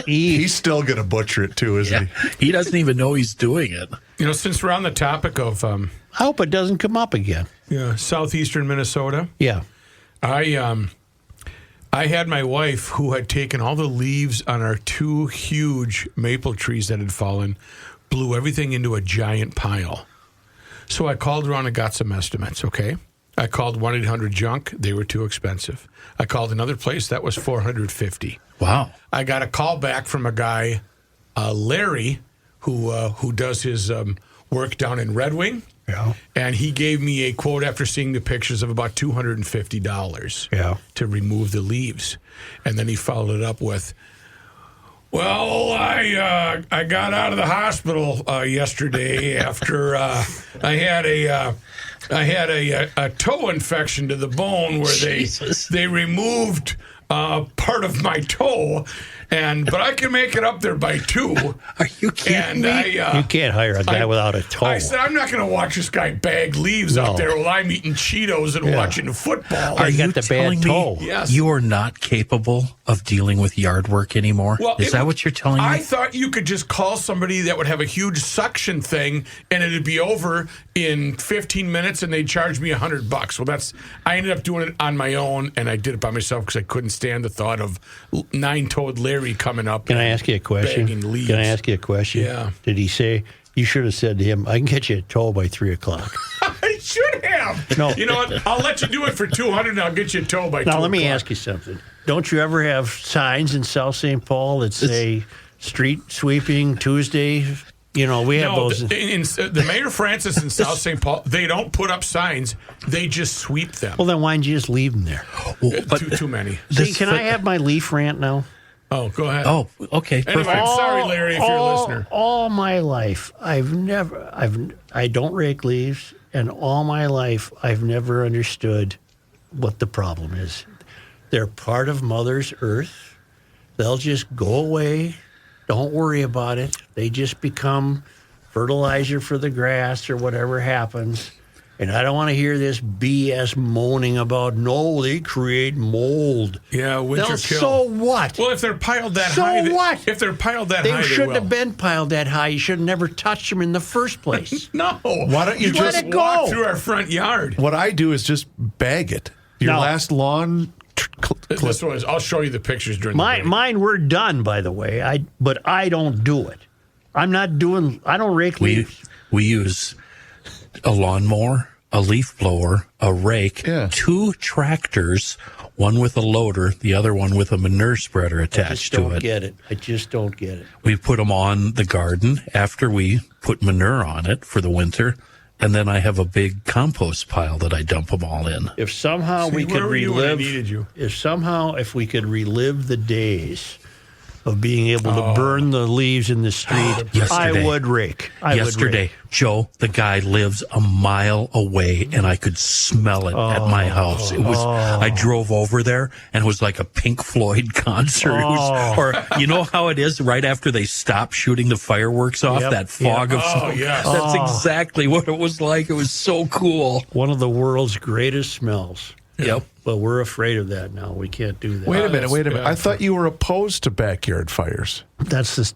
He's still going to butcher it too, isn't he? He doesn't even know he's doing it. You know, since we're on the topic of I hope it doesn't come up again. southeastern Minnesota, Yeah. I had my wife, who had taken all the leaves on our 2 huge maple trees that had fallen, blew everything into a giant pile. So I called around and got some estimates, okay? I called 1-800-JUNK. They were too expensive. I called another place. That was $450. Wow. I got a call back from a guy, Larry, who does his work down in Red Wing. Yeah. And he gave me a quote after seeing the pictures of about $250 to remove the leaves. And then he followed it up with, well, I got out of the hospital yesterday after I had a toe infection to the bone where they removed part of my toe, but I can make it up there by 2. Are you kidding me? You can't hire a guy without a toe. I said, I'm not going to watch this guy bag leaves out there while I'm eating Cheetos and watching football. Are you the telling bad toe. me Yes. you are not capable of dealing with yard work anymore? Is that what you're telling me? I thought you could just call somebody that would have a huge suction thing and it'd be over in 15 minutes and they'd charge me $100. Well, I ended up doing it on my own, and I did it by myself because I couldn't stand the thought of 9-toed Larry coming up. Can I ask you a question? Bagging leaves. Can I ask you a question? Yeah. Did he say, you should have said to him, I can get you a toe by 3 o'clock? I should have. No. You know what? I'll let you do it for $200 and I'll get you a toe by 2 Now, let me o'clock. ask you something. Don't you ever have signs in South St. Paul that say street sweeping Tuesday. You know, we have those. The Mayor Francis in South St. Paul, they don't put up signs. They just sweep them. Well, then why didn't you just leave them there? But too many. See, can I have my leaf rant now? Oh, go ahead. Oh, okay. Anyway, I'm sorry, Larry, if you're a listener. All my life, I don't rake leaves, and all my life, I've never understood what the problem is. They're part of Mother's Earth. They'll just go away. Don't worry about it. They just become fertilizer for the grass or whatever happens. And I don't want to hear this BS moaning about, no, they create mold. Yeah, winter kill. So what? Well, if they're piled that so high. So what? If they're piled that they high, shouldn't have been piled that high. You should have never touched them in the first place. No. Why don't you just walk through our front yard? What I do is just bag it. Your last lawn... This one is, I'll show you the pictures during the break. Mine were done, by the way. But I don't do it. I don't rake leaves. We use a lawnmower, a leaf blower, a rake, 2 tractors, one with a loader, the other one with a manure spreader attached to it. I just don't get it. We put them on the garden after we put manure on it for the winter. And then I have a big compost pile that I dump them all in. If somehow we could relive, if we could relive the days of being able to burn the leaves in the street, I would rake. Yesterday, Joe, the guy lives a mile away, and I could smell it at my house. It was. I drove over there, and it was like a Pink Floyd concert. It was, or you know how it is right after they stop shooting the fireworks off, that fog of smoke. Yes. That's exactly what it was like. It was so cool. One of the world's greatest smells. Yep. But we're afraid of that now. We can't do that. Wait a minute. I thought you were opposed to backyard fires.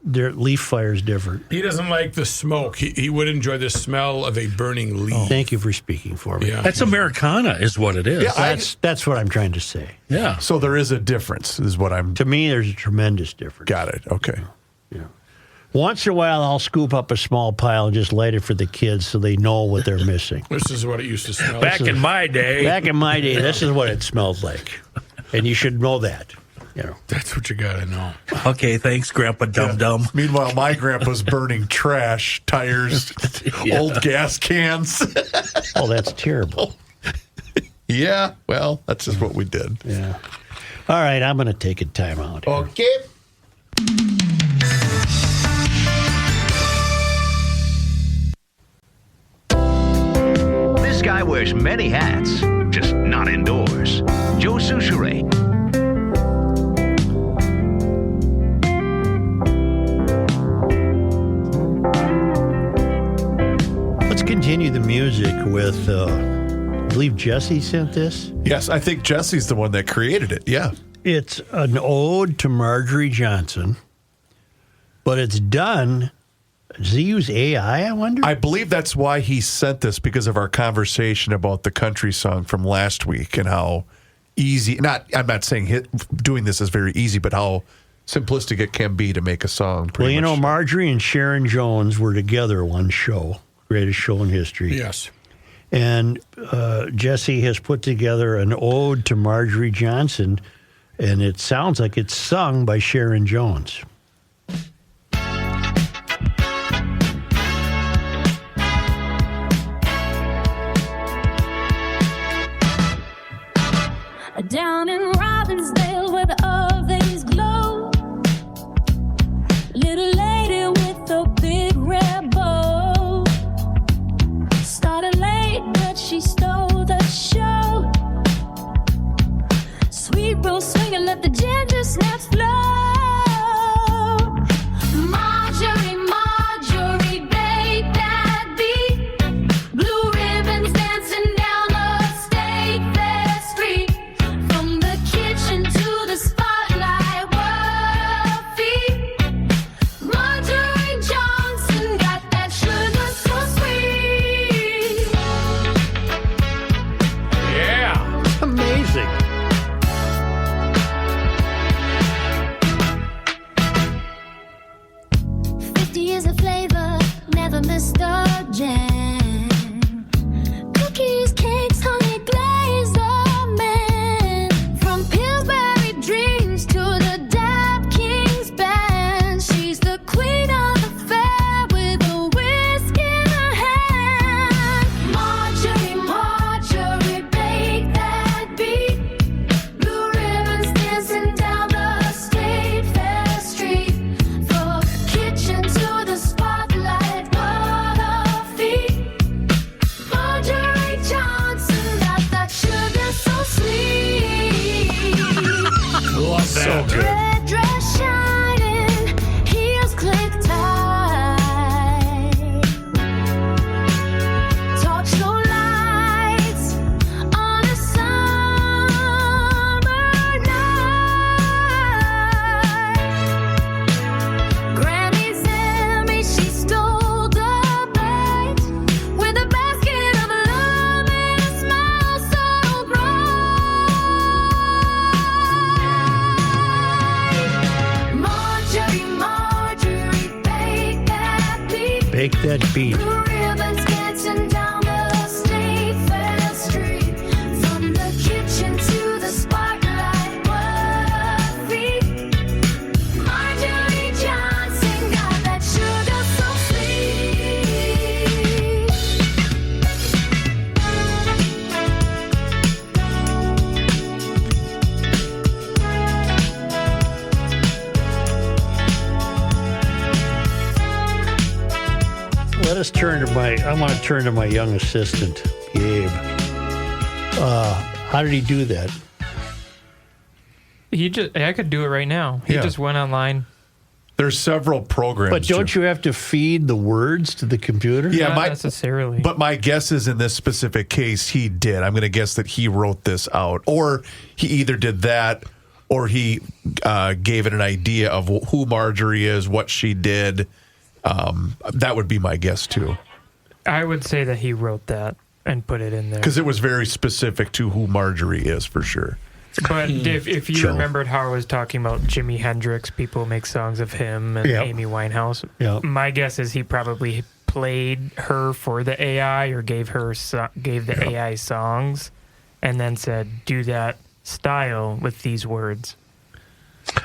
Their leaf fire is different. He doesn't like the smoke. He would enjoy the smell of a burning leaf. Thank you for speaking for me. Yeah. That's Americana is what it is. Yeah, that's what I'm trying to say. Yeah. So there is a difference, is what I'm... To me, there's a tremendous difference. Got it. Okay. Yeah. Once in a while, I'll scoop up a small pile and just light it for the kids so they know what they're missing. This is what it used to smell Back in my day, this is what it smelled like. And you should know that. You know. That's what you got to know. Okay, thanks, Grandpa Dum Dum. Meanwhile, my grandpa's burning trash, tires, old gas cans. Oh, that's terrible. Yeah, well, that's just what we did. Yeah. All right, I'm going to take a time out. Okay. This guy wears many hats, just not indoors. Joe Souchere. Let's continue the music with, I believe Jesse sent this. Yes, I think Jesse's the one that created it. Yeah. It's an ode to Marjorie Johnson, but it's done. Does he use AI, I wonder? I believe that's why he sent this, because of our conversation about the country song from last week and how easy, I'm not saying doing this is very easy, but how simplistic it can be to make a song. Well, you know, Marjorie and Sharon Jones were together one show, greatest show in history. Yes. And Jesse has put together an ode to Marjorie Johnson, and it sounds like it's sung by Sharon Jones. Down in Robbinsdale where the ovens glow, little lady with a big red bow, started late but she stole the show. Sweet rose swinging, let the ginger snaps flow. Marjorie, Marjorie, bake that beat, blue ribbons dancing down the state fair street. From the kitchen to the spotlight, world feet. Marjorie Johnson got that sugar so sweet. Yeah. It's amazing. Years of flavor, never missed a jam. Cookies, cakes, honey glazed, oh man. From Pillsbury dreams to the Dap Kings band, she's that. So good. Red dress shining, heels click tight. Torch the lights on a summer night. Granny's Emmy, she stole the bait with a basket of love and a smile so bright. Marjorie, bake that beat. Bake that beat. Blue ribbons dancing down the state fair street. From the kitchen to the spotlight, what a feat. Marjorie Johnson got that sugar so sweet. Let us turn to I want to turn to my young assistant, Gabe. How did he do that? I could do it right now. He Yeah. just went online. There's several programs. But don't you have to feed the words to the computer? Yeah, Not necessarily. But my guess is in this specific case, he did. I'm going to guess that he wrote this out, or he either did that, or he gave it an idea of who Marjorie is, what she did. That would be my guess too, I would say that he wrote that and put it in there. because it was very specific to who Marjorie is for sure. But if you Joe. remembered how I was talking about Jimi Hendrix, people make songs of him and Yep. Amy Winehouse. Yep. My guess is he probably played her for the AI or gave the AI songs, and then said, "Do that style with these words."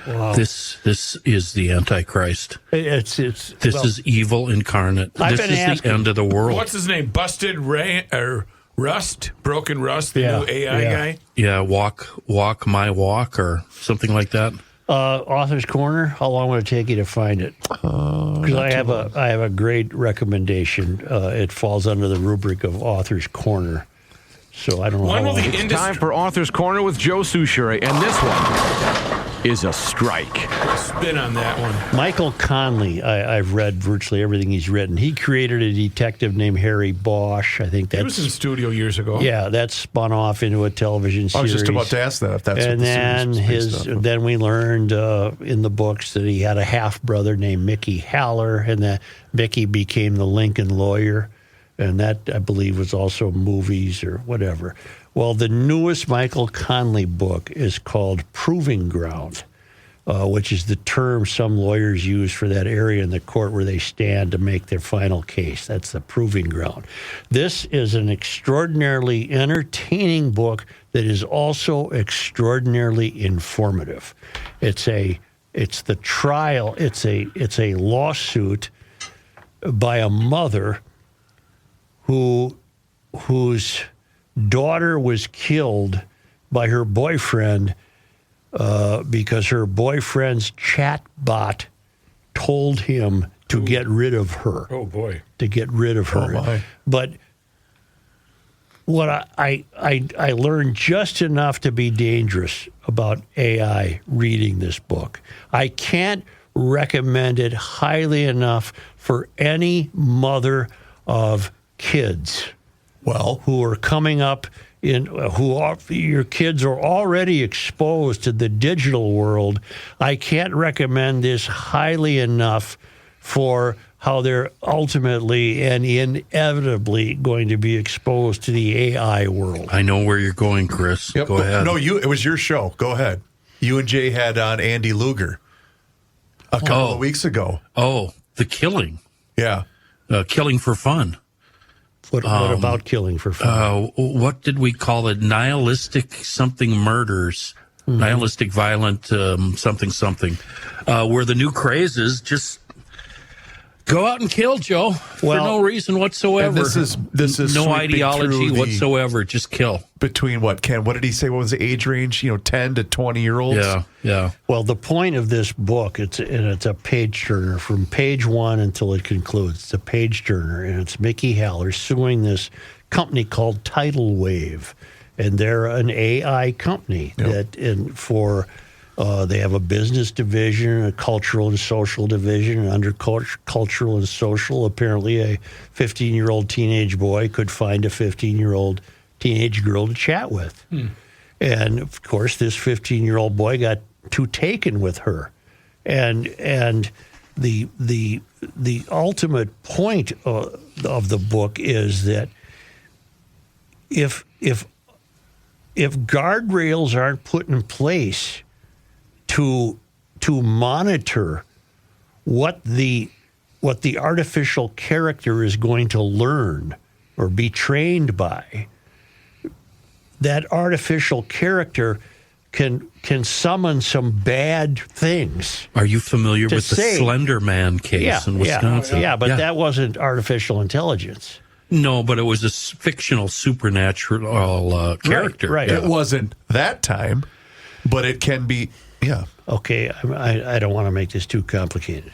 Wow. This is the Antichrist. This This is evil incarnate. I've This been is asking- the end of the world. What's his name? Busted Ray or Rust? Broken Rust, the new AI guy? Yeah, walk my walk or something like that. Author's Corner. How long would it take you to find it? Because I have a great recommendation. It falls under the rubric of Author's Corner. So I don't know. When will how long. the industry... Time for Author's Corner with Joe Souchere, and this one is a strike. Spin on that one. Michael Conley, I've read virtually everything he's written. He created a detective named Harry Bosch. I think He that's was in studio years ago. yeah, that spun off into a television series. I was just about to ask that if that's and what the then series was based off. then we learned in the books that he had a half brother named Mickey Haller, and that Mickey became the Lincoln lawyer, and that I believe was also movies or whatever. Well, the newest Michael Conley book is called Proving Ground, which is the term some lawyers use for that area in the court where they stand to make their final case. That's the proving ground. This is an extraordinarily entertaining book that is also extraordinarily informative. It's a lawsuit by a mother whose daughter was killed by her boyfriend because her boyfriend's chat bot told him to get rid of her. Oh, boy. To get rid of her. Oh, my. But what I learned just enough to be dangerous about AI reading this book. I can't recommend it highly enough for any mother of kids. Well, who are coming up your kids are already exposed to the digital world. I can't recommend this highly enough for how they're ultimately and inevitably going to be exposed to the AI world. I know where you're going, Chris. Yep. Go ahead. No, it was your show. Go ahead. You and Jay had on Andy Luger a couple of weeks ago. Oh, the killing. Yeah. Killing for fun. What about killing for fun? What did we call it? Nihilistic something murders. Mm-hmm. Nihilistic violent something. Where the new craze is just go out and kill, Joe, for no reason whatsoever. And this is no sweeping ideology through whatsoever. Just kill. Between what, Ken? What did he say? What was the age range? 10 to 20-year-olds? Yeah. Well, the point of this book, it's a page turner from page 1 until it concludes. It's a page turner, and it's Mickey Haller suing this company called Tidal Wave, and they're an AI company for They have a business division, a cultural and social division. And under cultural and social, apparently a 15-year-old teenage boy could find a 15-year-old teenage girl to chat with. And, of course, this 15-year-old boy got too taken with her. And the ultimate point of the book is that if guardrails aren't put in place to monitor what the artificial character is going to learn or be trained by, that artificial character can summon some bad things. Are you familiar with the Slender Man case in Wisconsin? Yeah, but that wasn't artificial intelligence. No, but it was a fictional supernatural character. Right. It wasn't that time, but it can be. Yeah. Okay, I don't want to make this too complicated.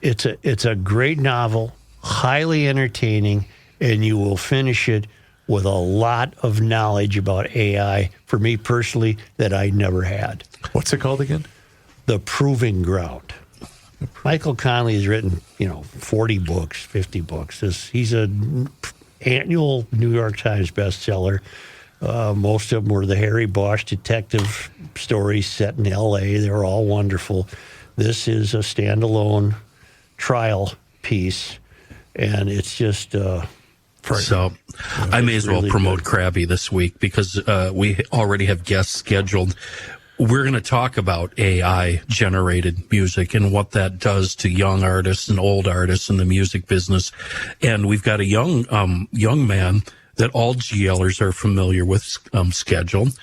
It's a great novel, highly entertaining, and you will finish it with a lot of knowledge about AI, for me personally, that I never had. What's it called again? The Proving Ground. Michael Connelly has written, 40 books, 50 books. He's an annual New York Times bestseller. Most of them were the Harry Bosch detective stories set in L.A. They're all wonderful. This is a standalone trial piece, and it's just... So I may as well really promote good. Krabby this week because we already have guests scheduled. We're going to talk about AI-generated music and what that does to young artists and old artists in the music business. And we've got a young man that all GLers are familiar with scheduled,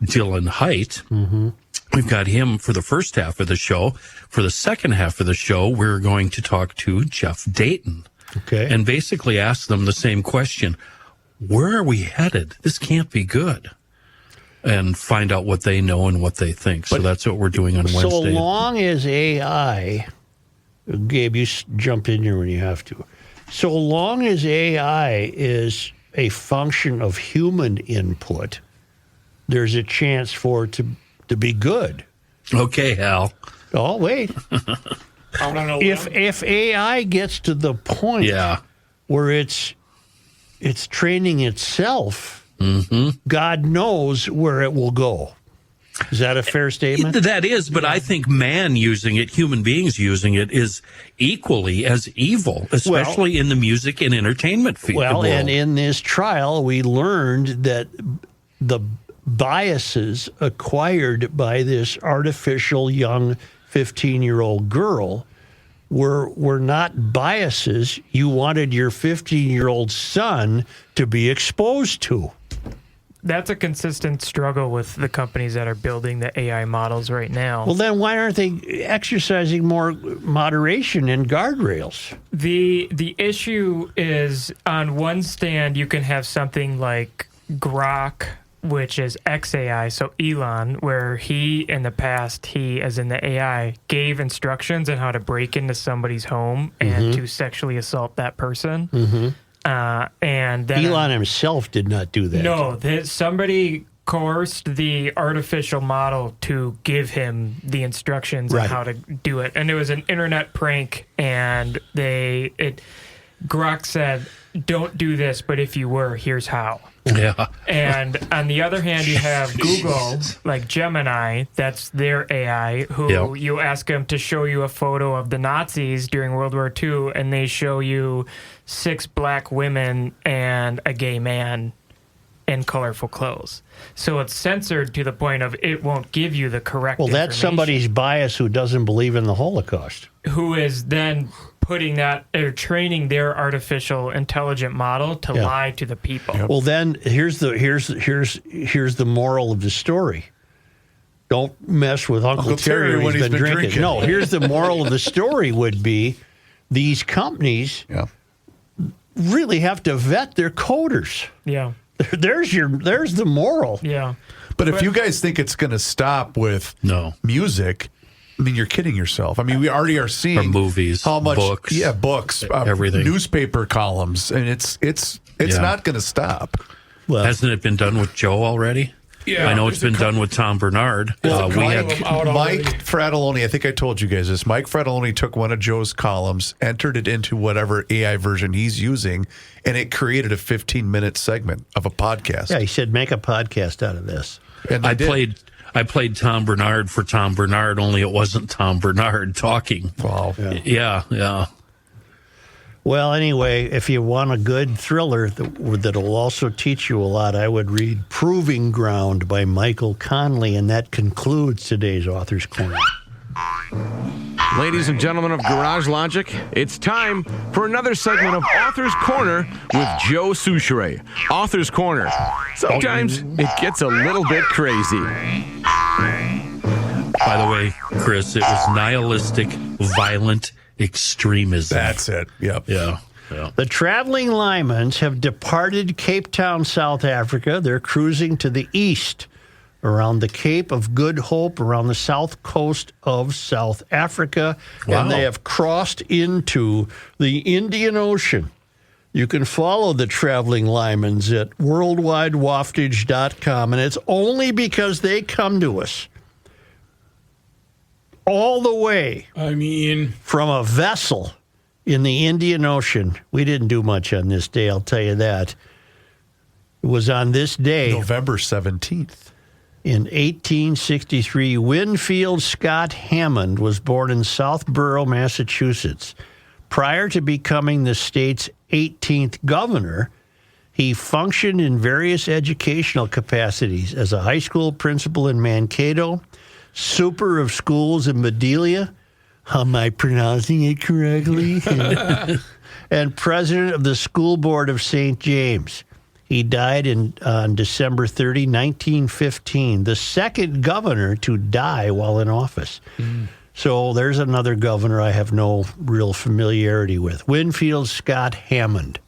Dylan Height. Mm-hmm. We've got him for the first half of the show. For the second half of the show, we're going to talk to Jeff Dayton. Okay. And basically ask them the same question. Where are we headed? This can't be good. And find out what they know and what they think. So that's what we're doing on Wednesday. So long as AI, Gabe, you jump in here when you have to. So long as AI is a function of human input, there's a chance for it to be good. Okay, Hal. Oh, wait. If AI gets to the point where it's training itself, God knows where it will go. Is that a fair statement? That is, but I think man using it, human beings using it, is equally as evil, especially in the music and entertainment field. Well, and in this trial, we learned that the biases acquired by this artificial young 15-year-old girl were not biases you wanted your 15-year-old son to be exposed to. That's a consistent struggle with the companies that are building the AI models right now. Well, then why aren't they exercising more moderation and guardrails? The issue is, on one stand, you can have something like Grok, which is XAI, so Elon, where he, in the past, as in the AI, gave instructions on how to break into somebody's home and to sexually assault that person. And then Elon himself did not do that. No, somebody coerced the artificial model to give him the instructions on how to do it. And it was an internet prank, and Grok said, don't do this, but if you were, here's how. Yeah. And on the other hand, you have Google, like Gemini, that's their AI, who you ask them to show you a photo of the Nazis during World War II, and they show you 6 black women and a gay man in colorful clothes. So it's censored to the point of it won't give you the correct information. Well, that's somebody's bias who doesn't believe in the Holocaust. Who is then putting that, or training their artificial intelligent model to lie to the people. Well, then here's the moral of the story. Don't mess with Uncle Terry when he's been drinking. No, here's the moral of the story would be these companies really have to vet their coders. Yeah. There's the moral. Yeah. But if you guys think it's going to stop with music, I mean, you're kidding yourself. I mean, we already are seeing from movies, how much books, everything, newspaper columns, and it's not going to stop. Well, hasn't it been done with Joe already? Yeah, I know it's been done with Tom Bernard. We had Mike Fratelloni, I think I told you guys this. Mike Fratelloni took one of Joe's columns, entered it into whatever AI version he's using, and it created a 15-minute segment of a podcast. Yeah, he said make a podcast out of this. And I played Tom Bernard for Tom Bernard, only it wasn't Tom Bernard talking. Wow. Yeah. Well, anyway, if you want a good thriller that'll also teach you a lot, I would read Proving Ground by Michael Conley, and that concludes today's Author's Corner. Ladies and gentlemen of Garage Logic, it's time for another segment of Author's Corner with Joe Souchere. Author's Corner. Sometimes it gets a little bit crazy. By the way, Chris, it was nihilistic, violent extremism. That's it. Yep. Yeah. The traveling Lymans have departed Cape Town, South Africa. They're cruising to the east around the Cape of Good Hope, around the south coast of South Africa. Wow. And they have crossed into the Indian Ocean. You can follow the traveling Lymans at worldwidewaftage.com, and it's only because they come to us all the way from a vessel in the Indian Ocean. We didn't do much on this day, I'll tell you that. It was on this day, November 17th. In 1863, Winfield Scott Hammond was born in Southborough, Massachusetts. Prior to becoming the state's 18th governor, he functioned in various educational capacities as a high school principal in Mankato, super of schools in Madelia. Am I pronouncing it correctly? And president of the school board of St. James. He died on December 30, 1915, the second governor to die while in office. So there's another governor I have no real familiarity with, Winfield Scott Hammond.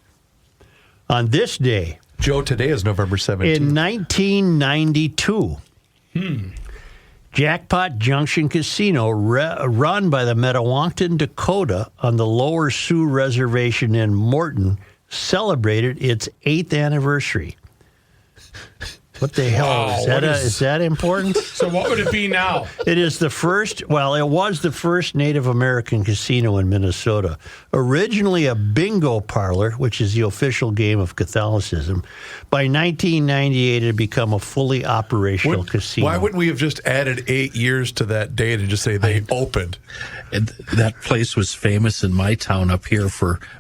On this day, Joe, today is November 17th. In 1992, Jackpot Junction Casino, run by the Metawankton Dakota on the Lower Sioux Reservation in Morton, celebrated its 8th anniversary. What the hell? Is that important? So what would it be now? It is the first, well, it was the first Native American casino in Minnesota. Originally a bingo parlor, which is the official game of Catholicism. By 1998, it had become a fully operational casino. Why wouldn't we have just added 8 years to that date and just say they opened? And that place was famous in my town up here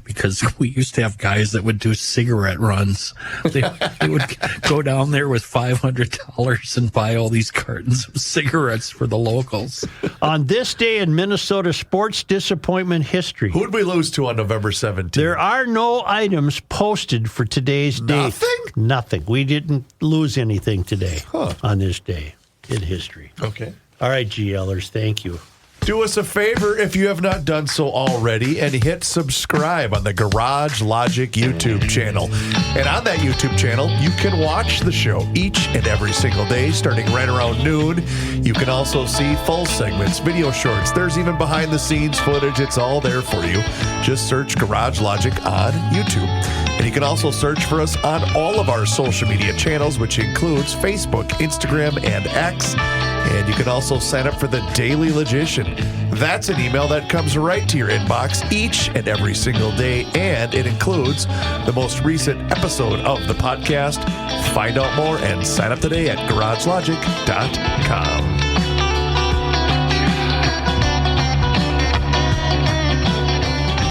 because we used to have guys that would do cigarette runs. They would go down there with $500 and buy all these cartons of cigarettes for the locals. On this day in Minnesota sports disappointment history. Who would we lose to on November 17th? There are no items posted for today's date. Nothing. We didn't lose anything today on this day in history. Okay. All right, GLers, thank you. Do us a favor if you have not done so already and hit subscribe on the Garage Logic YouTube channel. And on that YouTube channel, you can watch the show each and every single day starting right around noon. You can also see full segments, video shorts. There's even behind the scenes footage. It's all there for you. Just search Garage Logic on YouTube. And you can also search for us on all of our social media channels, which includes Facebook, Instagram, and X. And you can also sign up for the Daily Logician. That's an email that comes right to your inbox each and every single day, and it includes the most recent episode of the podcast. Find out more and sign up today at garagelogic.com.